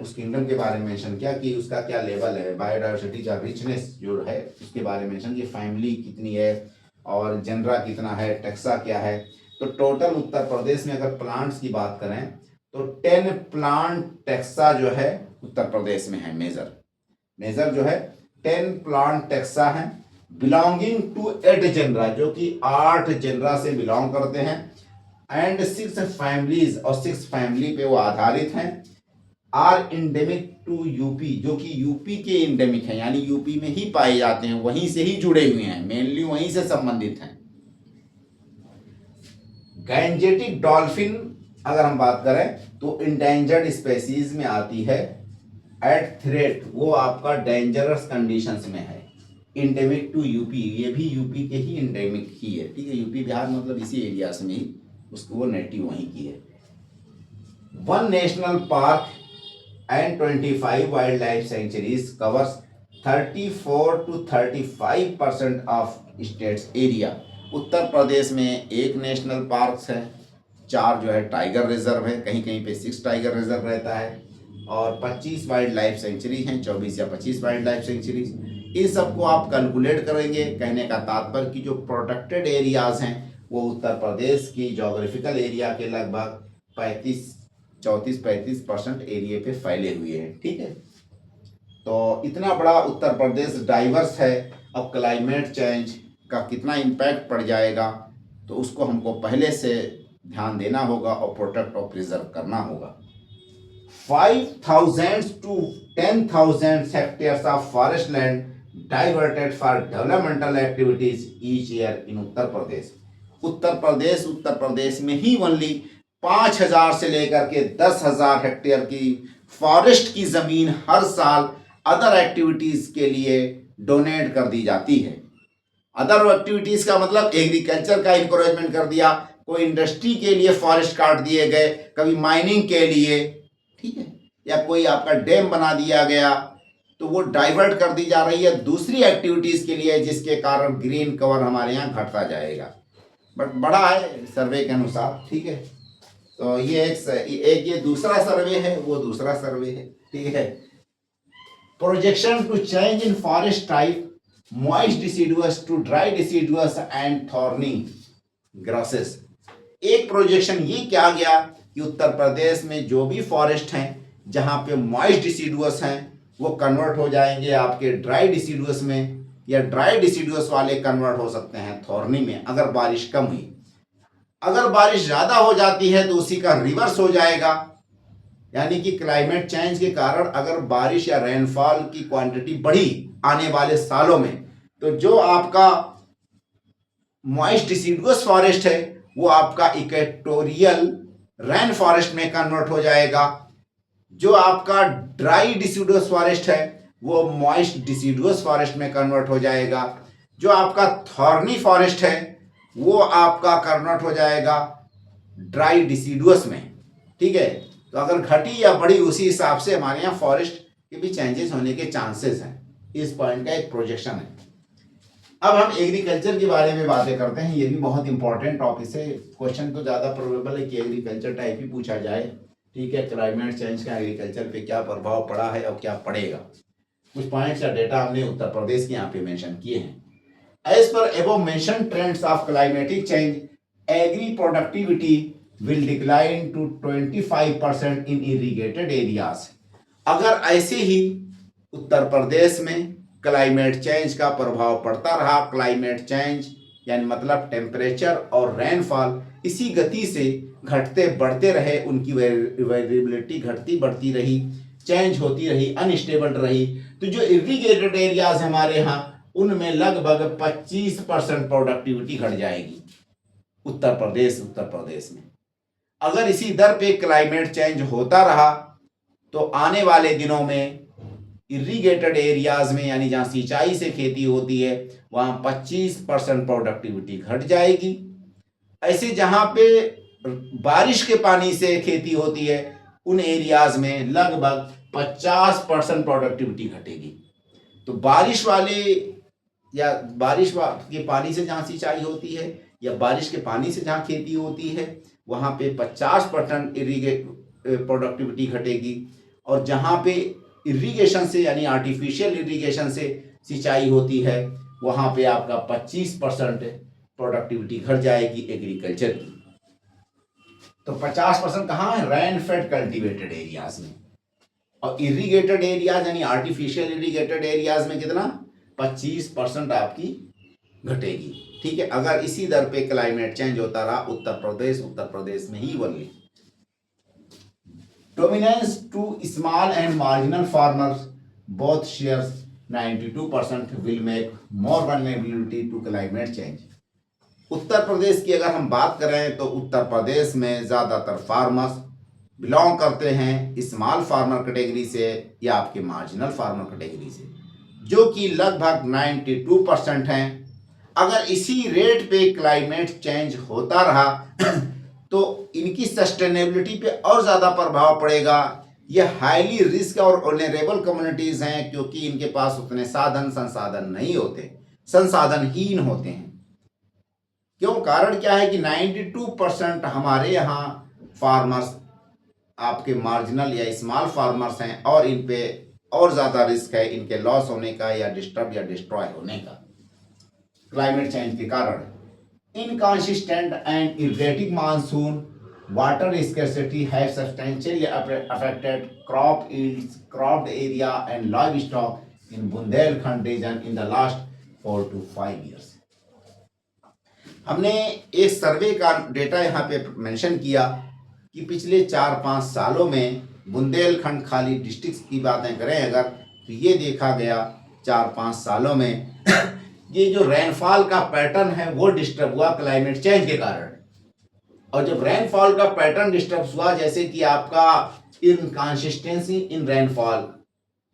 उस किंगडम के बारे में मेंशन किया कि उसका क्या लेवल है, बायोडाइवर्सिटी का रिचनेस जो है उसके बारे में मेंशन, कि फैमिली कितनी है और जनरा कितना है, टैक्सा क्या है। तो टोटल उत्तर प्रदेश में अगर प्लांट्स की बात करें तो 10 प्लांट टैक्सा जो है उत्तर प्रदेश में है। मेजर जो है 10 प्लांट टैक्सा है बिलोंगिंग टू 8 जनरा, जो कि 8 जनरा से बिलोंग करते हैं, एंड 6 फैमिलीज, और 6 फैमिली पे वो आधारित हैं। आर इंडेमिक टू यूपी, जो कि यूपी के इंडेमिक हैं, यानी यूपी में ही पाए जाते हैं, वहीं से ही जुड़े हुए हैं, मेनली वहीं से संबंधित हैं। गैंजेटिक डॉल्फिन अगर हम बात करें तो इंडेंजर्ड स्पेसीज में आती है। एट थ्रेट, वो आपका डेंजरस कंडीशंस में है। इंडेमिक टू यूपी, ये भी यूपी के ही इंडेमिक ही है। ठीक है, यूपी बिहार मतलब इसी एरिया में ही उसको वो नेटिव वहीं की है। 1 national park and 25 wildlife sanctuaries covers 34 to 35% of state's area। उत्तर प्रदेश में 1 नेशनल पार्क है, 4 जो है टाइगर रिजर्व है, कहीं कहीं पे 6 टाइगर रिजर्व रहता है, और 25 वाइल्ड लाइफ सेंचुरी हैं, 24 या 25 वाइल्ड लाइफ सेंचुरीज। इन सबको आप कैलकुलेट करेंगे। कहने का तात्पर्य कि जो प्रोटेक्टेड एरियाज हैं वो उत्तर प्रदेश की जोग्राफिकल एरिया के लगभग 34-35% एरिया पे फैले हुए हैं। ठीक है, तो इतना बड़ा उत्तर प्रदेश डाइवर्स है। अब क्लाइमेट चेंज का कितना इम्पैक्ट पड़ जाएगा तो उसको हमको पहले से ध्यान देना होगा और प्रोटेक्ट और प्रिजर्व करना होगा। 5,000 to 10,000 hectares of forest land diverted for developmental activities each year in Uttar Pradesh. Uttar Pradesh में ही ओनली 5,000 से लेकर के 10,000 हेक्टेयर की फॉरेस्ट की जमीन हर साल अदर एक्टिविटीज के लिए डोनेट कर दी जाती है। अदर एक्टिविटीज का मतलब एग्रीकल्चर का इंकरेजमेंट कर दिया, कोई इंडस्ट्री के लिए फॉरेस्ट काट दिए गए, कभी माइनिंग के लिए, ठीक है, या कोई आपका डैम बना दिया गया तो वो डाइवर्ट कर दी जा रही है दूसरी एक्टिविटीज के लिए, जिसके कारण ग्रीन कवर हमारे यहाँ घटता जाएगा। बट बड़ा है सर्वे के अनुसार। ठीक है, तो ये एक ये दूसरा सर्वे है, वो दूसरा सर्वे है। ठीक है, projection to change in forest type moist deciduous to dry deciduous and thorny grasses. एक प्रोजेक्शन ये क्या गया कि उत्तर प्रदेश में जो भी फॉरेस्ट हैं जहां पे मॉइस्ट डिसीडुअस हैं वो कन्वर्ट हो जाएंगे आपके ड्राई डिसीडुअस में, या ड्राई डिसीडुअस वाले कन्वर्ट हो सकते हैं थॉर्नी में अगर बारिश कम हुई। अगर बारिश ज्यादा हो जाती है तो उसी का रिवर्स हो जाएगा, यानी कि क्लाइमेट चेंज के कारण अगर बारिश या रेनफॉल की क्वांटिटी बढ़ी आने वाले सालों में तो जो आपका मॉइस्ट डिसीडुअस फॉरेस्ट है वो आपका इक्वेटोरियल रेन फॉरेस्ट में कन्वर्ट हो जाएगा। जो आपका ड्राई डिसिडुअस फॉरेस्ट है वो मॉइस्ट डिसिडुअस फॉरेस्ट में कन्वर्ट हो जाएगा। जो आपका थॉर्नी फॉरेस्ट है वो आपका कन्वर्ट हो जाएगा ड्राई डिसिडुअस में। ठीक है, तो अगर घटी या बढ़ी उसी हिसाब से हमारे यहाँ फॉरेस्ट के भी चेंजेस होने के चांसेस हैं। इस पॉइंट का एक प्रोजेक्शन है। अब हम एग्रीकल्चर के बारे में बातें करते हैं। ये भी बहुत इंपॉर्टेंट टॉपिक है। क्वेश्चन तो ज़्यादा प्रोबेबल है कि एग्रीकल्चर टाइप ही पूछा जाए। ठीक है, क्लाइमेट चेंज का एग्रीकल्चर पे क्या प्रभाव पड़ा है और क्या पड़ेगा। कुछ पॉइंट्स या डेटा हमने उत्तर प्रदेश के यहाँ पे मेंशन किए हैं। As per above mention trends of climatic change, agri productivity will decline to 25% in irrigated areas. अगर ऐसे ही उत्तर प्रदेश में क्लाइमेट चेंज का प्रभाव पड़ता रहा, क्लाइमेट चेंज यानी मतलब टेम्परेचर और रेनफॉल इसी गति से घटते बढ़ते रहे, उनकी वेरिएबिलिटी घटती बढ़ती रही, चेंज होती रही, अनस्टेबल रही, तो जो इरिगेटेड एरियाज हमारे यहाँ उनमें लगभग 25% प्रोडक्टिविटी घट जाएगी उत्तर प्रदेश में। अगर इसी दर पे क्लाइमेट चेंज होता रहा तो आने वाले दिनों में इरिगेटेड एरियाज में यानी जहाँ सिंचाई से खेती होती है वहाँ 25% प्रोडक्टिविटी घट जाएगी। ऐसे जहाँ पे बारिश के पानी से खेती होती है उन एरियाज में लगभग 50% प्रोडक्टिविटी घटेगी। तो बारिश वाले या बारिश के पानी से जहाँ सिंचाई होती है या बारिश के पानी से जहाँ खेती होती है वहाँ पे 50% प्रोडक्टिविटी घटेगी। और जहाँ पे इरिगेशन से यानी आर्टिफिशियल इरिगेशन से सिंचाई होती है वहाँ पे आपका 25% प्रोडक्टिविटी घट जाएगी एग्रीकल्चर की। तो 50% कहाँ है? रेन फेड कल्टीवेटेड एरियाज में। और इरिगेटेड एरियाज यानी आर्टिफिशियल इरिगेटेड एरियाज में कितना? 25% आपकी घटेगी। ठीक है, अगर इसी दर पे क्लाइमेट चेंज होता रहा उत्तर प्रदेश में ही only. Dominance to small and marginal farmers both shares 92% will make more vulnerability to climate change। उत्तर प्रदेश की अगर हम बात करें तो उत्तर प्रदेश में ज़्यादातर फार्मर्स बिलोंग करते हैं स्मॉल फार्मर कैटेगरी से या आपके मार्जिनल फार्मर कैटेगरी से, जो कि लगभग 92% हैं। अगर इसी रेट पे क्लाइमेट चेंज होता रहा तो इनकी सस्टेनेबिलिटी पे और ज़्यादा प्रभाव पड़ेगा। ये हाईली रिस्क और वल्नरेबल कम्युनिटीज़ हैं क्योंकि इनके पास उतने संसाधन नहीं होते, संसाधनहीन होते हैं। क्यों? कारण क्या है कि 92% हमारे यहाँ फार्मर्स आपके मार्जिनल या स्मॉल फार्मर्स हैं और इन पे और ज़्यादा रिस्क है इनके लॉस होने का या डिस्टर्ब या डिस्ट्रॉय होने का क्लाइमेट चेंज के कारण। Inconsistent and erratic monsoon, water scarcity has substantially affected crop yields, cropped area and livestock in Bundelkhand region in the last 4 to 5 years। हमने एक सर्वे का डेटा यहाँ पे मेंशन किया कि पिछले 4-5 सालों में बुंदेलखंड खाली डिस्ट्रिक्ट की बातें करें अगर तो ये देखा गया 4-5 सालों में ये जो रेनफॉल का पैटर्न है वो डिस्टर्ब हुआ क्लाइमेट चेंज के कारण। और जब रेनफॉल का पैटर्न डिस्टर्ब हुआ, जैसे कि आपका inconsistency in rainfall,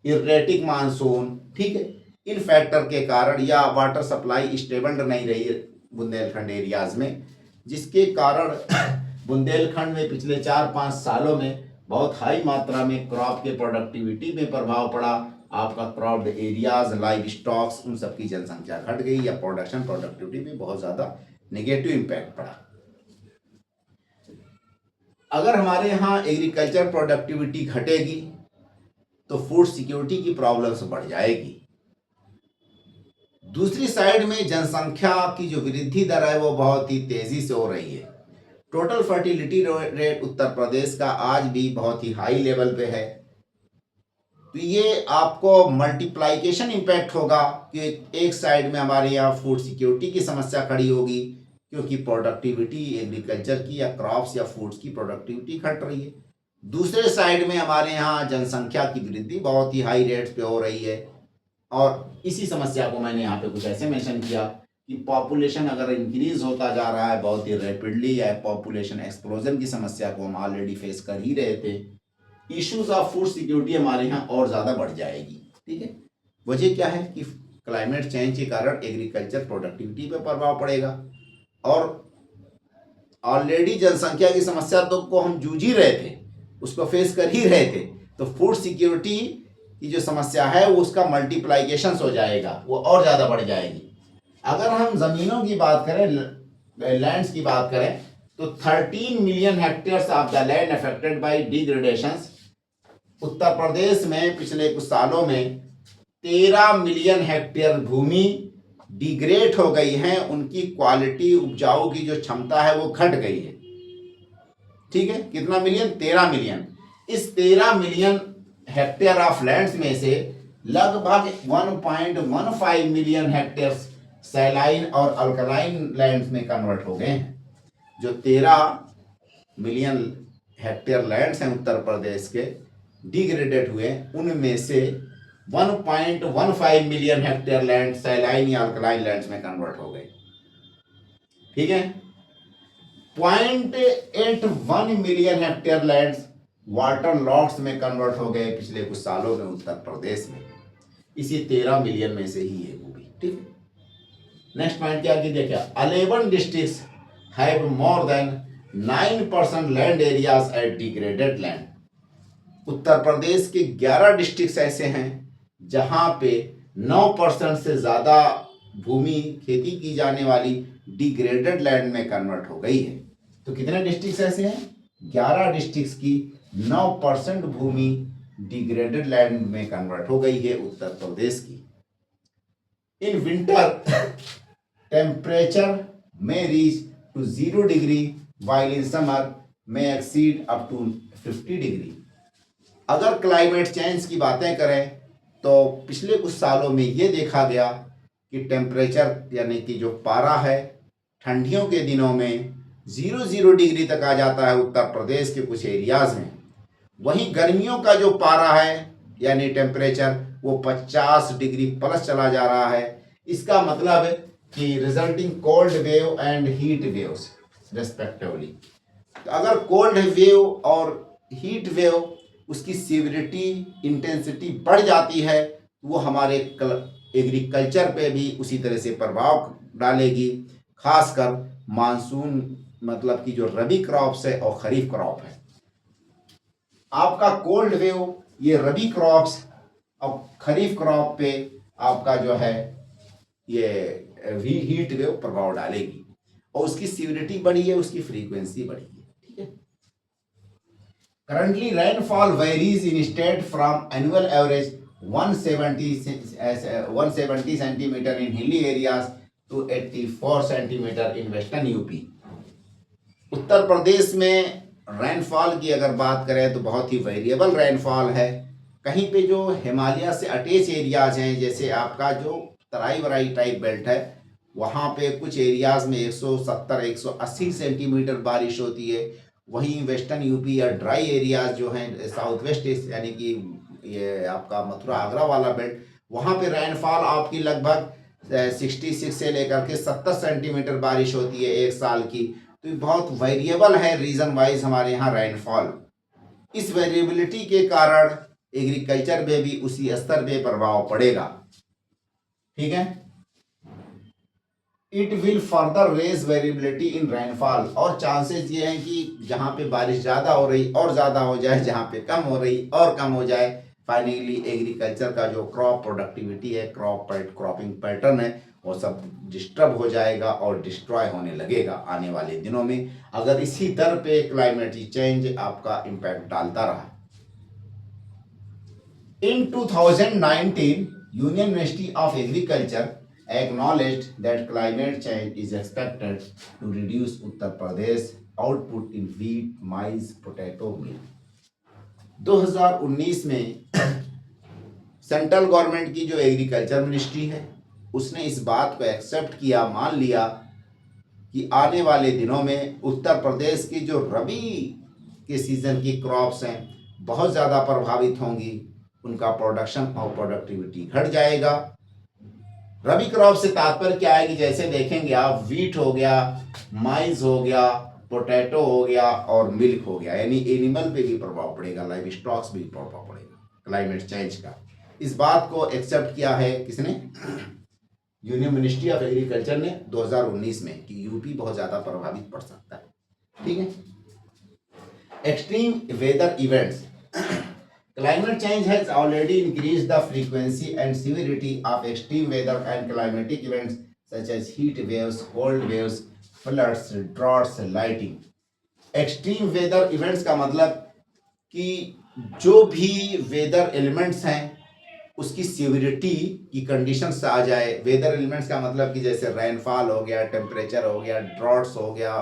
erratic monsoon, ठीक है, इन फैक्टर के कारण या वाटर सप्लाई स्टेबल नहीं रही बुंदेलखंड एरियाज में, जिसके कारण बुंदेलखंड में पिछले 4-5 सालों में बहुत हाई मात्रा में क्रॉप के प्रोडक्टिविटी में प्रभाव पड़ा। आपका क्रॉप्ड एरियाज, लाइव स्टॉक्स, उन सब की जनसंख्या घट गई या प्रोडक्टिविटी में बहुत ज़्यादा नेगेटिव इम्पैक्ट पड़ा। अगर हमारे यहाँ एग्रीकल्चर प्रोडक्टिविटी घटेगी तो फूड सिक्योरिटी की प्रॉब्लम्स बढ़ जाएगी। दूसरी साइड में जनसंख्या की जो वृद्धि दर है वो बहुत ही तेजी से हो रही है। Total fertility rate Uttar Pradesh का आज भी बहुत ही हाई लेवल पे है। तो ये आपको मल्टीप्लाइकेशन इम्पैक्ट होगा कि एक साइड में हमारे यहाँ फूड सिक्योरिटी की समस्या खड़ी होगी क्योंकि प्रोडक्टिविटी एग्रीकल्चर की या क्रॉप्स या फूड्स की प्रोडक्टिविटी घट रही है। दूसरे साइड में हमारे यहाँ जनसंख्या की वृद्धि बहुत ही हाई रेट्स पे हो रही है। और इसी समस्या को मैंने यहाँ पे कुछ ऐसे मेंशन किया कि पॉपुलेशन अगर इंक्रीज होता जा रहा है बहुत ही रैपिडली, या पॉपुलेशन एक्सप्लोजन की समस्या को हम ऑलरेडी फेस कर ही रहे थे, इश्यूज ऑफ फूड सिक्योरिटी हमारे यहाँ और ज़्यादा बढ़ जाएगी। ठीक है, वजह क्या है कि क्लाइमेट चेंज के कारण एग्रीकल्चर प्रोडक्टिविटी पे प्रभाव पड़ेगा, और ऑलरेडी जनसंख्या की समस्या तो को हम जूझ ही रहे थे, उसको फेस कर ही रहे थे, तो फूड सिक्योरिटी की जो समस्या है वो उसका मल्टीप्लाइकेशन हो जाएगा, वो और ज़्यादा बढ़ जाएगी। अगर हम ज़मीनों की बात करें, लैंड्स की बात करें, तो 13 million hectares of the land affected by degradations. Uttar Pradesh में पिछले कुछ सालों में 13 मिलियन हेक्टेयर भूमि डिग्रेड हो गई है, उनकी क्वालिटी, उपजाऊ की जो क्षमता है वो घट गई है। ठीक है, कितना मिलियन? 13 मिलियन। इस 13 मिलियन हेक्टेयर ऑफ लैंड्स में से लगभग 1.15 मिलियन हेक्टेयर सैलाइन और अल्कलाइन लैंड्स में कन्वर्ट हो गए हैं। जो 13 मिलियन हेक्टेयर लैंड्स हैं उत्तर प्रदेश के डिग्रेडेड हुए, उनमें से 1.15 मिलियन हेक्टेयर लैंड सैलाइन या अल्कलाइन लैंड्स में कन्वर्ट हो गए। ठीक है, 0.81 million hectare lands water lots में कन्वर्ट हो गए पिछले कुछ सालों में उत्तर प्रदेश में। इसी 13 मिलियन में से ही है वो भी। ठीक है, नेक्स्ट पॉइंट क्या की देखिए, 11 districts have more than 9% land areas at degraded land. Uttar Pradesh के 11 डिस्ट्रिक्ट्स ऐसे हैं जहां पे 9% से ज़्यादा भूमि खेती की जाने वाली डिग्रेडेड लैंड में कन्वर्ट हो गई है। तो कितने डिस्ट्रिक्ट्स ऐसे हैं? 11 डिस्ट्रिक्ट्स की 9% भूमि डिग्रेडेड लैंड में कन्वर्ट हो गई है उत्तर प्रदेश की। इन विंटर टेम्परेचर में reach to 0 degree while in summer may exceed up to 50 degree. अगर क्लाइमेट चेंज की बातें करें तो पिछले कुछ सालों में ये देखा गया कि टेम्परेचर यानी कि जो पारा है ठंडियों के दिनों में 0 डिग्री तक आ जाता है उत्तर प्रदेश के कुछ एरियाज में। वहीं गर्मियों का जो पारा है यानी टेम्परेचर वो 50 डिग्री प्लस चला जा रहा है। इसका मतलब कि resulting cold wave and heat waves respectively. तो अगर कोल्ड वेव और हीट वेव उसकी सीवियरिटी इंटेंसिटी बढ़ जाती है तो वो हमारे एग्रीकल्चर पे भी उसी तरह से प्रभाव डालेगी, खासकर मानसून मतलब कि जो रबी क्रॉप्स है और खरीफ क्रॉप है। आपका कोल्ड वेव ये रबी क्रॉप्स और खरीफ क्रॉप पे आपका जो है ये हीट वेव प्रभाव डालेगी और उसकी सीवियरिटी बढ़ी है, उसकी फ्रीक्वेंसी बढ़ी है। ठीक है, currently rainfall varies in state from annual average 170 centimeter in hilly areas to 84 centimeter in western UP. Uttar Pradesh में रेनफॉल की अगर बात करें तो बहुत ही वेरिएबल रेनफॉल है। कहीं पे जो हिमालय से अटैच एरियाज हैं, जैसे आपका जो तराई वराई टाइप बेल्ट है, वहाँ पे कुछ एरियाज में 170-180 सेंटीमीटर बारिश होती है। वहीं वेस्टर्न यूपी या ड्राई एरियाज जो हैं साउथ वेस्ट यानी कि ये आपका मथुरा आगरा वाला बेल्ट, वहाँ पे रेनफॉल आपकी लगभग 66 से लेकर के 70 सेंटीमीटर बारिश होती है एक साल की। तो ये बहुत वेरिएबल है रीजन वाइज हमारे यहाँ रेनफॉल। इस वेरिएबिलिटी के कारण एग्रीकल्चर में भी उसी स्तर पे प्रभाव पड़ेगा। ठीक है, it will further raise variability in rainfall, और चांसेस ये हैं कि जहाँ पे बारिश ज़्यादा हो रही और ज़्यादा हो जाए, जहाँ पे कम हो रही और कम हो जाए। फाइनली एग्रीकल्चर का जो क्रॉप प्रोडक्टिविटी है, क्रॉपिंग पैटर्न है, वो सब डिस्टर्ब हो जाएगा और डिस्ट्रॉय होने लगेगा आने वाले दिनों में, अगर इसी दर पे क्लाइमेटिक चेंज आपका इम्पैक्ट डालता रहा। इन 2019 union ministry of agriculture acknowledged that climate change is expected to reduce Uttar Pradesh output in wheat, maize, potato, meal। 2019 में सेंट्रल गवर्नमेंट की जो एग्रीकल्चर मिनिस्ट्री है उसने इस बात को एक्सेप्ट किया, मान लिया कि आने वाले दिनों में उत्तर प्रदेश की जो रबी के सीजन की क्रॉप्स हैं बहुत ज़्यादा प्रभावित होंगी, उनका प्रोडक्शन और प्रोडक्टिविटी घट जाएगा। रबी क्रॉप से तात्पर्य क्या है कि जैसे देखेंगे आप, वीट हो गया, माइज हो गया, पोटैटो हो गया और मिल्क हो गया, यानी एनिमल पे भी प्रभाव पड़ेगा, लाइव स्टॉक्स भी प्रभाव पड़ेगा क्लाइमेट चेंज का। इस बात को एक्सेप्ट किया है किसने? यूनियन मिनिस्ट्री ऑफ एग्रीकल्चर ने 2019 में कि यूपी बहुत ज्यादा प्रभावित पड़ सकता है। ठीक है। Extreme weather events, climate change has already increased the frequency and severity of extreme weather and climatic events such as heat waves, cold waves, floods, droughts, lighting. Extreme weather events का मतलब कि जो भी वेदर एलिमेंट्स हैं उसकी severity की conditions आ जाए। Weather elements का मतलब कि जैसे रेनफॉल हो गया, टेम्परेचर हो गया, ड्रॉट्स हो गया,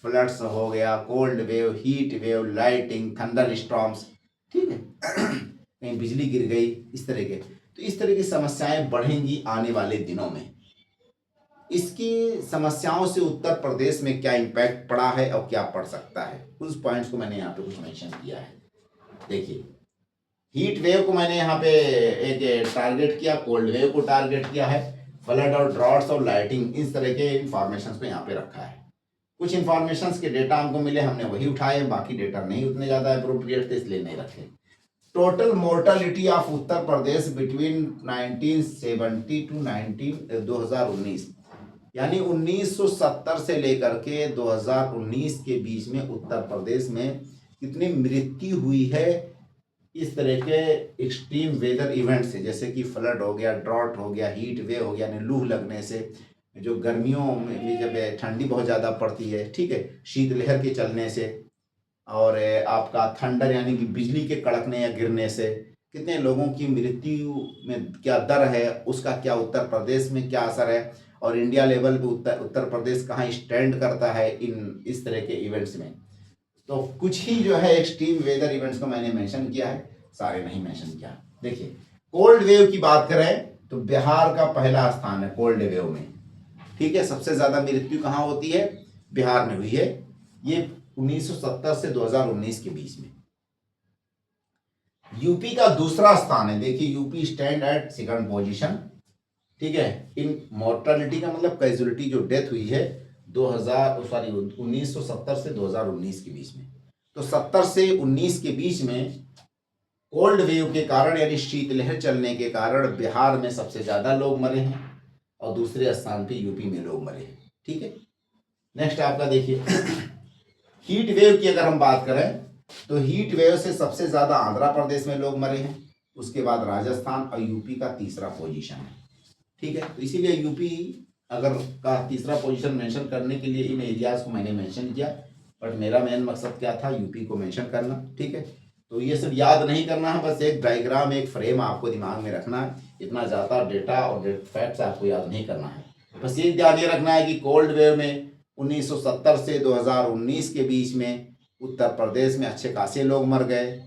फ्लड्स हो गया, cold wave, heat wave, lighting, thunder storms, ठीक है, कहीं बिजली गिर गई, इस तरह के। तो इस तरह की समस्याएं बढ़ेंगी आने वाले दिनों में। इसकी समस्याओं से उत्तर प्रदेश में क्या इम्पैक्ट पड़ा है और क्या पड़ सकता है, उस पॉइंट्स को मैंने यहाँ पे कुछ मेंशन किया है। देखिए, हीट वेव को मैंने यहाँ पे एक टारगेट किया, कोल्ड वेव को टारगेट किया है, फ्लड और ड्रॉट्स और लाइटिंग, इस तरह के इंफॉर्मेशन को यहाँ पे रखा है। कुछ इंफॉर्मेशन के डेटा हमको मिले, हमने वही उठाए, बाकी डेटा नहीं उतने ज़्यादा अप्रोप्रिएट थे, इसलिए नहीं रखे। Total mortality of Uttar Pradesh between 1970 to 2019, यानी 1970 से लेकर के 2019 के बीच में उत्तर प्रदेश में कितनी मृत्यु हुई है इस तरह के एक्सट्रीम वेदर इवेंट से, जैसे कि फ्लड हो गया, ड्रॉट हो गया, हीट वेव हो गया, यानी लू लगने से, जो गर्मियों में जब ठंडी बहुत ज़्यादा पड़ती है, ठीक है, शीतलहर के चलने से, और आपका थंडर यानी कि बिजली के कड़कने या गिरने से कितने लोगों की मृत्यु में क्या दर है, उसका क्या उत्तर प्रदेश में क्या असर है, और इंडिया लेवल पे उत्तर प्रदेश कहाँ स्टैंड करता है इस तरह के इवेंट्स में। तो कुछ ही जो है एक्सट्रीम वेदर इवेंट्स को मैंने मेंशन किया है, सारे नहीं मेंशन किया। देखिए, कोल्ड वेव की बात करें तो बिहार का पहला स्थान है कोल्ड वेव में, ठीक है। सबसे ज्यादा मृत्यु कहाँ होती है? बिहार में हुई है, ये 1970 से 2019 के बीच में। यूपी का दूसरा स्थान है, देखिए UP stand at second position, ठीक है, इन मोर्टेलिटी का मतलब कैजुअलिटी, जो डेथ हुई है 1970 से 2019 के बीच में। तो 70 से 19 के बीच में कोल्ड वेव के कारण यानी शीतलहर चलने के कारण बिहार में सबसे ज्यादा लोग मरे हैं और दूसरे स्थान पे यूपी में लोग मरे हैं, ठीक है। नेक्स्ट आपका देखिए, हीट वेव की अगर हम बात करें तो हीट वेव से सबसे ज्यादा आंध्र प्रदेश में लोग मरे हैं, उसके बाद राजस्थान और यूपी का तीसरा पोजीशन है, ठीक है। तो इसीलिए यूपी अगर का तीसरा पोजीशन मेंशन करने के लिए इन एरियाज को मैंने मेंशन किया, बट मेरा मेन मकसद क्या था, यूपी को मेंशन करना, ठीक है। तो ये सब याद नहीं करना है, बस एक डायग्राम, एक फ्रेम आपको दिमाग में रखना है, इतना ज़्यादा डेटा और फैक्ट्स आपको याद नहीं करना है। बस ये ध्यान ये रखना है कि कोल्ड वेव में 1970 से 2019 के बीच में उत्तर प्रदेश में अच्छे खासे लोग मर गए,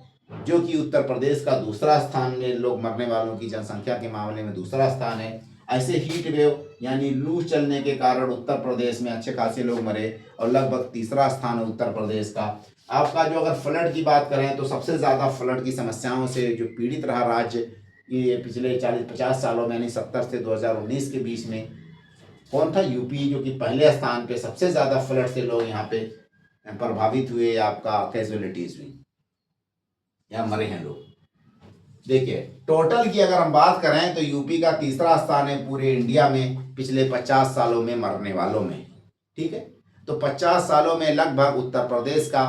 जो कि उत्तर प्रदेश का दूसरा स्थान में लोग मरने वालों की जनसंख्या के मामले में दूसरा स्थान है। ऐसे हीट वेव यानी लू चलने के कारण उत्तर प्रदेश में अच्छे खासे लोग मरे और लगभग तीसरा स्थान है उत्तर प्रदेश का। आपका जो अगर फ्लड की बात करें तो सबसे ज़्यादा फ्लड की समस्याओं से जो पीड़ित रहा राज्य ये पिछले 40-50 सालों में, यानी 70 से 2019 के बीच में, कौन था? यूपी, जो कि पहले स्थान पे सबसे ज़्यादा फ्लड से लोग यहाँ पे प्रभावित हुए, आपका कैजुअलिटीज हुई या मरे हैं लोग। देखिए, टोटल की अगर हम बात करें तो यूपी का तीसरा स्थान है पूरे इंडिया में पिछले 50 सालों में मरने वालों में, ठीक है। तो 50 सालों में लगभग उत्तर प्रदेश का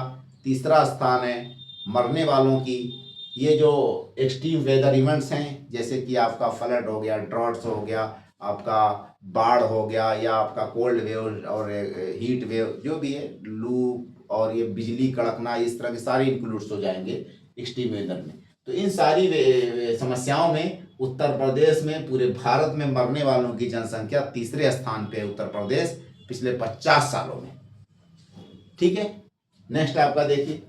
तीसरा स्थान है मरने वालों की। ये जो एक्सट्रीम वेदर इवेंट्स हैं, जैसे कि आपका फ्लड हो गया, ड्रॉट्स हो गया, आपका बाढ़ हो गया, या आपका कोल्ड वेव और हीट वेव, जो भी है, लू और ये बिजली कड़कना, इस तरह के सारे इंक्लूड्स हो जाएंगे एक्सट्रीम वेदर में। तो इन सारी समस्याओं में उत्तर प्रदेश में पूरे भारत में मरने वालों की जनसंख्या तीसरे स्थान पे है उत्तर प्रदेश पिछले 50 सालों में, ठीक है। नेक्स्ट आपका देखिए,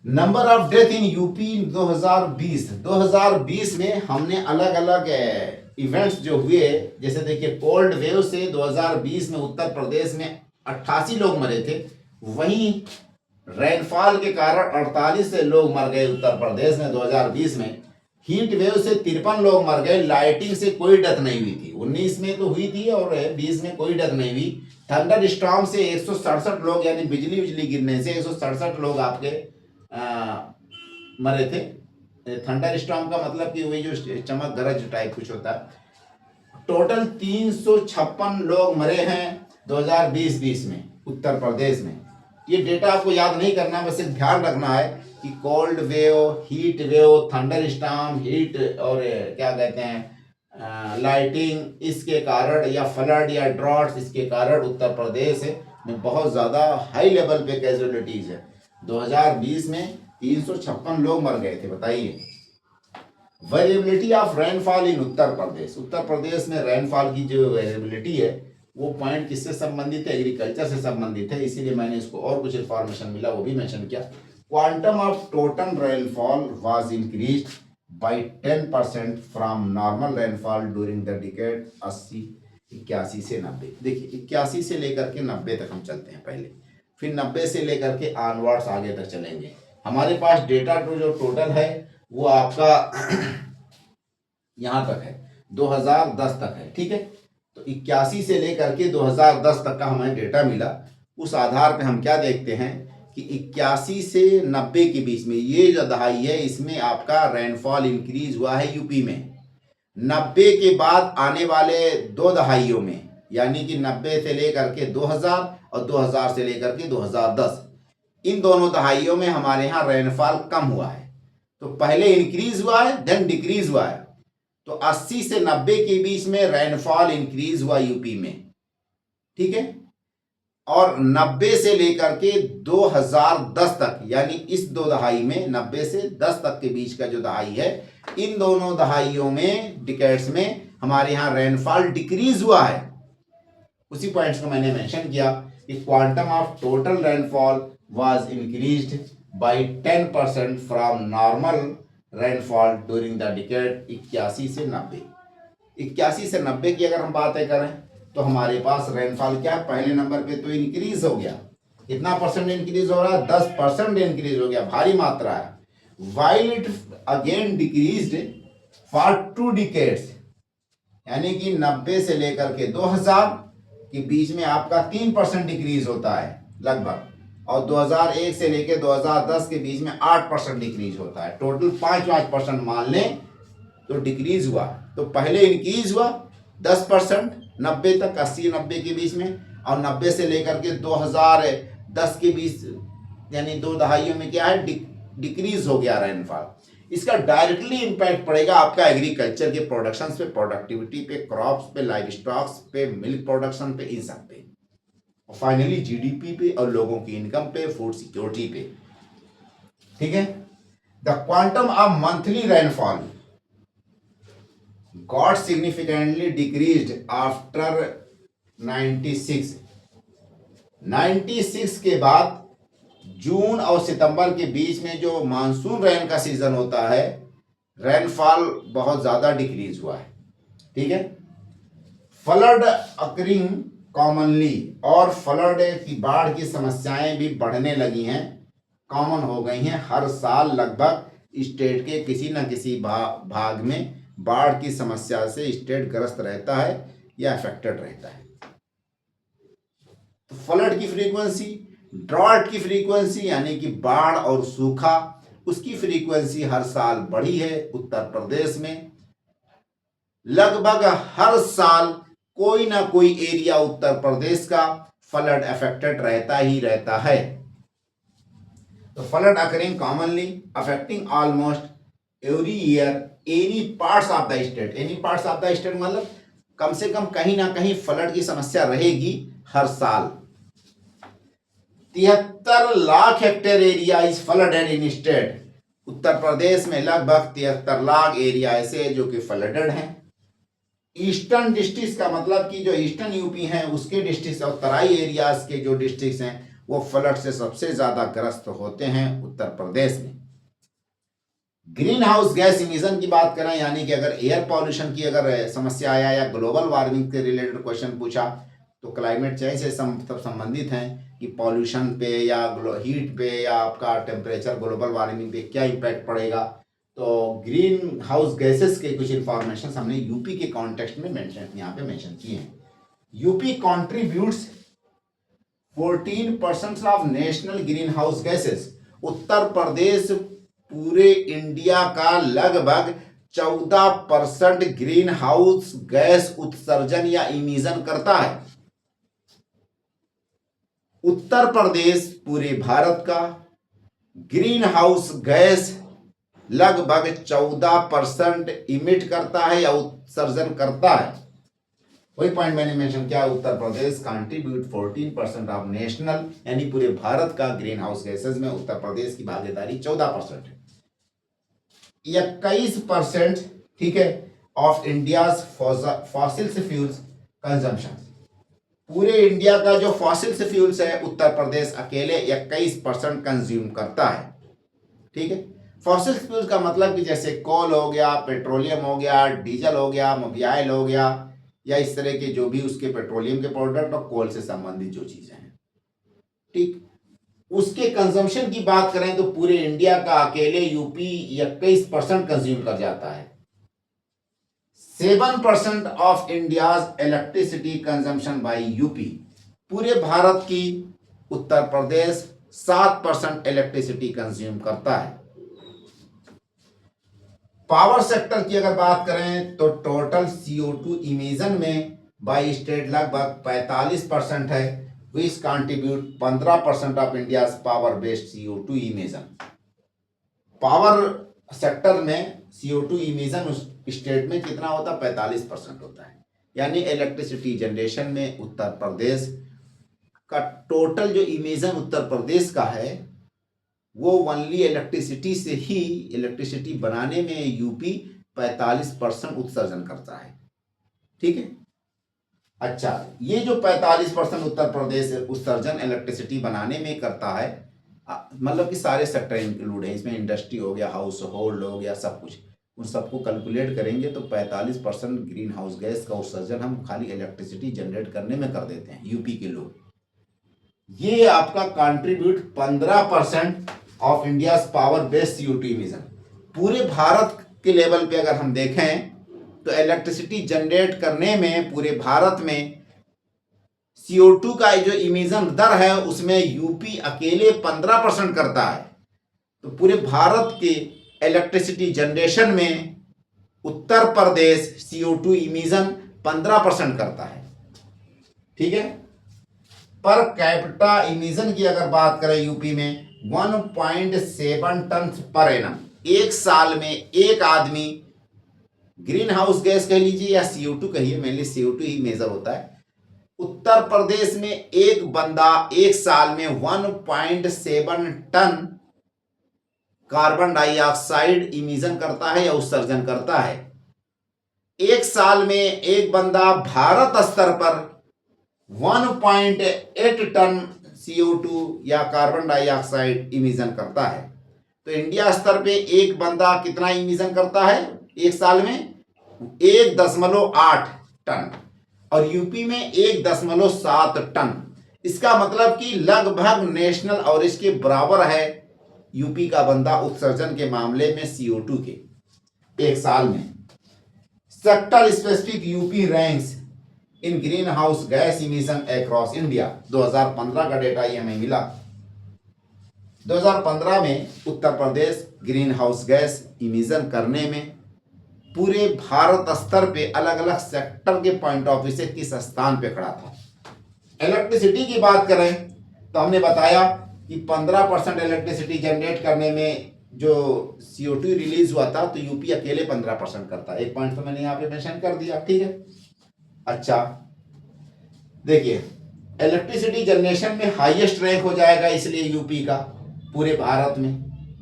number of death in UP 2020 में हमने अलग अलग इवेंट्स जो हुए, जैसे देखिए कोल्ड वेव से 2020 में उत्तर प्रदेश में 88 लोग मरे थे, वहीं रेनफॉल के कारण 48 से लोग मर गए उत्तर प्रदेश में 2020 में। हीट वेव से 53 लोग मर गए, लाइटिंग से कोई डेथ नहीं हुई थी। 19 में तो हुई थी और 20 में कोई डेथ नहीं हुई। थंडर स्टॉर्म से 167 लोग, यानी बिजली गिरने से 167 लोग आपके मरे थे। थंडर स्टॉर्म का मतलब कि वही जो चमक गरज टाइप कुछ होता है। टोटल 356 लोग मरे हैं 2020 में उत्तर प्रदेश में। ये डेटा आपको याद नहीं करना, बस एक ध्यान रखना है कि cold wave, heat wave, thunder storm, heat और क्या कहते हैं लाइटिंग, इसके कारण या फ्लड या ड्रॉट्स, इसके कारण उत्तर प्रदेश में बहुत ज़्यादा हाई लेवल पे कैजुअलिटीज है। 2020 में 356 लोग मर गए थे, बताइए। Variability of rainfall in Uttar Pradesh. Uttar Pradesh में रेनफॉल की जो वेरिएबिलिटी है वो पॉइंट किससे संबंधित है? एग्रीकल्चर से संबंधित है, इसीलिए मैंने इसको और कुछ इन्फॉर्मेशन मिला वो भी मेंशन किया। Quantum of total rainfall was increased by 10% from normal rainfall during the decade 81 से 90। देखिए 81 से लेकर के 90 तक हम चलते हैं पहले, फिर 90 से लेकर के ऑनवर्ड्स आगे तक चलेंगे। हमारे पास डेटा जो टोटल है वो आपका यहाँ तक है, 2010 तक है, ठीक है। तो 81 से लेकर के 2010 तक का हमें डेटा मिला। उस आधार पे हम क्या देखते हैं कि 81 से 90 के बीच में ये जो दहाई है इसमें आपका रेनफॉल इंक्रीज हुआ है यूपी में। 90 के बाद आने वाले 2 दहाइयों में, यानी कि 90 से लेकर के 2000 और 2000 से लेकर के 2010, इन दोनों दहाइयों में हमारे यहाँ रेनफॉल कम हुआ है। तो पहले इंक्रीज हुआ है देन डिक्रीज हुआ है। तो 80 से 90 के बीच में रेनफॉल इंक्रीज हुआ यूपी में, ठीक है। और 90 से लेकर के 2010 तक, यानी इस 2 दहाई में 90 से 10 तक के बीच का जो दहाई है, इन दोनों दहाइयों में, डिकेड्स में, हमारे यहाँ रेनफॉल डिक्रीज हुआ है। उसी पॉइंट्स को मैंने मेंशन किया कि quantum of total rainfall was increased by 10% from normal rainfall during the decade 81 से 90। 81 से 90 की अगर हम बातें करें तो हमारे पास रेनफॉल क्या है, पहले नंबर पे तो इंक्रीज हो गया। कितना परसेंट इंक्रीज हो रहा है? 10% इंक्रीज हो गया, भारी मात्रा है। While it again decreased for 2 decades, यानी कि 90 से लेकर के 2000 के बीच में आपका 3% डिक्रीज होता है लगभग, और 2001 से लेकर 2010 के बीच में 8% डिक्रीज होता है। टोटल 5% मान लें तो डिक्रीज हुआ। तो पहले इंक्रीज हुआ 10% 90 तक, 80-90 के बीच में, और 90 से लेकर के 2010 के बीच, यानी 2 दहाइयों में क्या है, डिक्रीज हो गया रेनफॉल। इसका डायरेक्टली इम्पैक्ट पड़ेगा आपका एग्रीकल्चर के प्रोडक्शन पे, प्रोडक्टिविटी पे, क्रॉप्स पे, लाइव स्टॉक्स पे, मिल्क प्रोडक्शन पे, इन सब पे, और फाइनली जीडीपी पे और लोगों की इनकम पे, फूड सिक्योरिटी पे, ठीक है। The quantum of monthly rainfall got significantly decreased after 96 के बाद जून और सितंबर के बीच में जो मानसून रेन का सीजन होता है, रेनफॉल बहुत ज्यादा डिक्रीज हुआ है, ठीक है। फ्लड अकरिंग कॉमनली, और फ्लड की बाढ़ की समस्याएं भी बढ़ने लगी हैं, कॉमन हो गई हैं। हर साल लगभग स्टेट के किसी न किसी भाग में बाढ़ की समस्या से स्टेट ग्रस्त रहता है या अफेक्टेड रहता है। तो फ्लड की फ्रीक्वेंसी, ड्रॉट की फ्रीक्वेंसी, यानी कि बाढ़ और सूखा, उसकी फ्रीक्वेंसी हर साल बढ़ी है उत्तर प्रदेश में। लगभग हर साल कोई ना कोई एरिया उत्तर प्रदेश का फ्लड अफेक्टेड रहता ही रहता है। तो flood occurring commonly affecting almost every year any parts of the state. Any parts of the state मतलब कम से कम कहीं ना कहीं फ्लड की समस्या रहेगी हर साल। 73 lakh hectare area is flooded in state. Uttar Pradesh में लगभग 73 लाख एरिया ऐसे है जो कि फ्लडेड हैं। ईस्टर्न डिस्ट्रिक्ट का मतलब कि जो ईस्टर्न यूपी हैं उसके डिस्ट्रिक्ट और तराई एरियाज के जो डिस्ट्रिक्ट हैं वो फ्लड से सबसे ज्यादा ग्रस्त होते हैं उत्तर प्रदेश में। ग्रीन हाउस गैस इमिशन की बात करें, यानी कि अगर एयर पॉल्यूशन की अगर समस्या आया या ग्लोबल वार्मिंग के रिलेटेड क्वेश्चन पूछा तो क्लाइमेट चेंज से संबंधित हैं कि पॉल्यूशन पे या हीट पे या आपका टेम्परेचर ग्लोबल वार्मिंग पे क्या इम्पैक्ट पड़ेगा। तो ग्रीन हाउस गैसेस के कुछ इंफॉर्मेशन हमने यूपी के कॉन्टेक्स्ट में यहाँ पे मेंशन किए हैं। UP contributes 14% of national greenhouse gases. Uttar Pradesh पूरे इंडिया का लगभग 14% ग्रीन हाउस गैस उत्सर्जन या इमिशन करता है। उत्तर प्रदेश पूरे भारत का ग्रीन हाउस गैस लगभग 14% इमिट करता है या उत्सर्जन करता है। वही पॉइंट मैंने मेंशन किया, Uttar Pradesh contribute 14% of national यानी पूरे भारत का ग्रीन हाउस गैसेस में उत्तर प्रदेश की भागीदारी 14% है। 21%, ठीक है, of India's fossil fuels consumption. पूरे इंडिया का जो फॉसिल फ्यूल्स है उत्तर प्रदेश अकेले 21% कंज्यूम करता है। ठीक है, फॉसिल फ्यूल्स का मतलब कि जैसे कोल हो गया, पेट्रोलियम हो गया, डीजल हो गया, मोबियाइल हो गया, या इस तरह के जो भी उसके पेट्रोलियम के प्रोडक्ट और कोल से संबंधित जो चीजें हैं। ठीक, उसके कंजम्पशन की बात करें तो पूरे इंडिया का अकेले यूपी 21% कंज्यूम कर जाता है। 7% of India's electricity consumption bye UP. पूरे भारत की उत्तर प्रदेश 7% इलेक्ट्रिसिटी कंज्यूम करता है। पावर सेक्टर की अगर बात करें तो टोटल CO2 इमिशन में बाई स्टेट लगभग 45% है, which contribute 15% of India power based CO2 emission. Power sector में CO2 इमिशन उस स्टेट में कितना होता है? 45% होता है। यानी इलेक्ट्रिसिटी जनरेशन में उत्तर प्रदेश का टोटल जो इमिशन उत्तर प्रदेश का है वो ओनली इलेक्ट्रिसिटी से ही, इलेक्ट्रिसिटी बनाने में यूपी 45% उत्सर्जन करता है। ठीक है, अच्छा, ये जो 45% उत्तर प्रदेश उत्सर्जन इलेक्ट्रिसिटी बनाने में करता है, मतलब कि सारे सेक्टर इंक्लूड है इसमें, इंडस्ट्री हो गया, हाउस होल्ड हो गया, सब कुछ, उन सबको कैलकुलेट करेंगे तो 45% ग्रीन हाउस गैस का उत्सर्जन हम खाली इलेक्ट्रिसिटी जनरेट करने में कर देते हैं यूपी के लोग। ये आपका contribute 15% of India power based CO2 emission. पूरे भारत के लेवल पे अगर हम देखें तो इलेक्ट्रिसिटी जनरेट करने में पूरे भारत में CO2 का जो इमिशन दर है उसमें यूपी अकेले 15% करता है। तो पूरे भारत के इलेक्ट्रिसिटी जनरेशन में उत्तर प्रदेश CO2 इमिशन 15% करता है। ठीक है, पर कैपिटा इमिशन की अगर बात करें यूपी में 1.7 टन पर एनम। एक साल में एक आदमी ग्रीन हाउस गैस कह लीजिए या CO2 कहिए, मेनली CO2 ही मेजर होता है। उत्तर प्रदेश में एक बंदा एक साल में 1.7 टन कार्बन डाइऑक्साइड इमिशन करता है या उत्सर्जन करता है। एक साल में एक बंदा भारत स्तर पर 1.8 टन CO2 या कार्बन डाइऑक्साइड इमिशन करता है। तो इंडिया स्तर पे एक बंदा कितना इमिशन करता है एक साल में? 1.8 टन, और यूपी में 1.7 टन। इसका मतलब कि लगभग नेशनल एवरेज के बराबर है यूपी का बंदा उत्सर्जन के मामले में CO2 के एक साल में। Sector specific UP ranks in green house gas emission across India. 2015 का डेटा ये हमें मिला। 2015 में Uttar Pradesh green house gas emission करने में पूरे भारत स्तर पे अलग अलग सेक्टर के पॉइंट ऑफ व्यू से किस स्थान पे खड़ा था। इलेक्ट्रिसिटी की बात करें तो हमने बताया कि 15% इलेक्ट्रिसिटी जनरेट करने में जो CO2 रिलीज हुआ था तो यूपी अकेले 15% करता है। एक पॉइंट तो मैंने यहाँ पे मेंशन कर दिया। ठीक है, अच्छा देखिए, इलेक्ट्रिसिटी जनरेशन में हाईएस्ट रैंक हो जाएगा इसलिए यूपी का पूरे भारत में।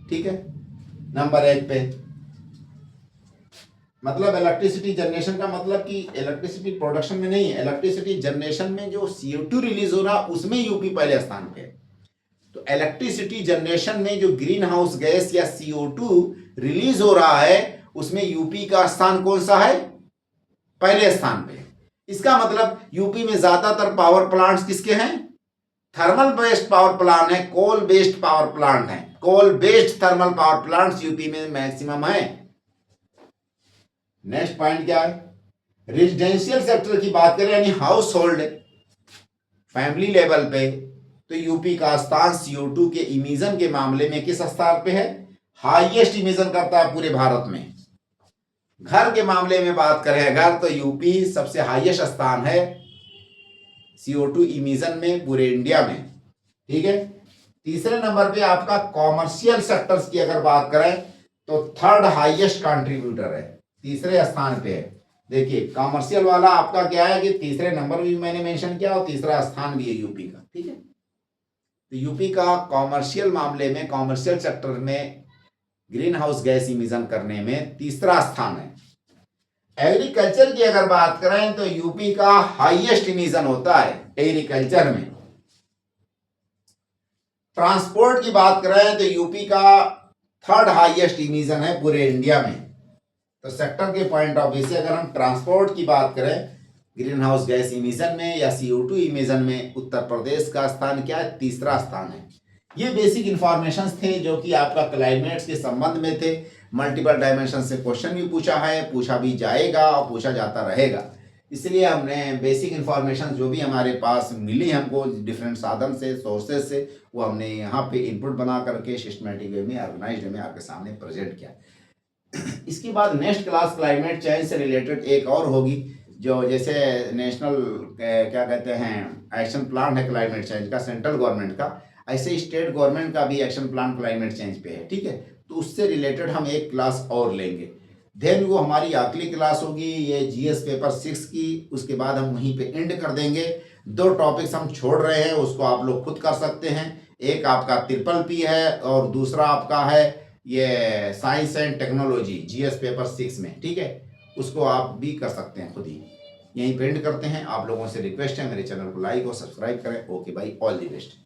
ठीक है, नंबर 1 पे, मतलब इलेक्ट्रिसिटी जनरेशन का मतलब कि इलेक्ट्रिसिटी प्रोडक्शन में नहीं है, इलेक्ट्रिसिटी जनरेशन में जो CO2 रिलीज हो रहा उसमें यूपी पहले स्थान पे है। तो इलेक्ट्रिसिटी जनरेशन में जो ग्रीन हाउस गैस या CO2 रिलीज हो रहा है उसमें यूपी का स्थान कौन सा है? पहले स्थान पे। इसका मतलब यूपी में ज्यादातर पावर प्लांट्स किसके हैं? थर्मल बेस्ड पावर प्लांट है, कोल बेस्ड पावर प्लांट है। Coal based thermal power plants UP में मैक्सिमम है। नेक्स्ट पॉइंट क्या है, रेजिडेंशियल सेक्टर की बात करें यानी हाउस होल्ड फैमिली लेवल पे, तो यूपी का स्थान CO2 के इमिशन के मामले में किस स्थान पे है, हाईएस्ट इमिशन करता है पूरे भारत में। घर के मामले में बात करें घर, तो यूपी सबसे हाईएस्ट स्थान है CO2 इमिशन में पूरे इंडिया में। ठीक है, तीसरे नंबर पे आपका कॉमर्शियल सेक्टर्स की अगर बात करें तो थर्ड हाईएस्ट कंट्रीब्यूटर है, तीसरे स्थान पे है। देखिए कॉमर्शियल वाला आपका क्या है कि तीसरे नंबर भी मैंने मेंशन किया और तीसरा स्थान भी है यूपी का। ठीक है, तो यूपी का कॉमर्शियल मामले में, कॉमर्शियल सेक्टर में ग्रीन हाउस गैस इमिशन करने में तीसरा स्थान है। एग्रीकल्चर की अगर बात करें तो यूपी का हाईएस्ट इमिशन होता है एग्रीकल्चर में। ट्रांसपोर्ट की बात करें तो यूपी का थर्ड हाईएस्ट इमिशन है पूरे इंडिया में। तो सेक्टर के पॉइंट ऑफ व्यू से अगर हम ट्रांसपोर्ट की बात करें ग्रीन हाउस गैस इमिशन में या CO2 इमिशन में, उत्तर प्रदेश का स्थान क्या है, तीसरा स्थान है। ये बेसिक इंफॉर्मेशन थे जो कि आपका क्लाइमेट्स के संबंध में थे। मल्टीपल डायमेंशन से क्वेश्चन भी पूछा है, पूछा भी जाएगा और पूछा जाता रहेगा, इसलिए हमने बेसिक इंफॉर्मेशन जो भी हमारे पास मिली हमको डिफरेंट साधन से, सोर्सेज से, वो हमने यहाँ पे इनपुट बना करके सिस्टमेटिक वे में, ऑर्गेनाइज्ड वे में आपके सामने प्रेजेंट किया। इसके बाद नेक्स्ट क्लास क्लाइमेट चेंज से रिलेटेड एक और होगी, जो जैसे नेशनल क्या कहते हैं एक्शन प्लान है क्लाइमेट चेंज का सेंट्रल गवर्नमेंट का, ऐसे स्टेट गवर्नमेंट का भी एक्शन प्लान क्लाइमेट चेंज पे है। ठीक है, तो उससे रिलेटेड हम एक क्लास और लेंगे, देन वो हमारी अगली क्लास होगी ये GS पेपर 6 की। उसके बाद हम वहीं पे एंड कर देंगे। 2 टॉपिक्स हम छोड़ रहे हैं, उसको आप लोग खुद कर सकते हैं। एक आपका PPP है और दूसरा आपका है ये science and technology GS paper 6 में। ठीक है, उसको आप भी कर सकते हैं खुद ही। यहीं पे एंड करते हैं। आप लोगों से रिक्वेस्ट है मेरे चैनल को लाइक और सब्सक्राइब करें। ओके भाई, ऑल द बेस्ट।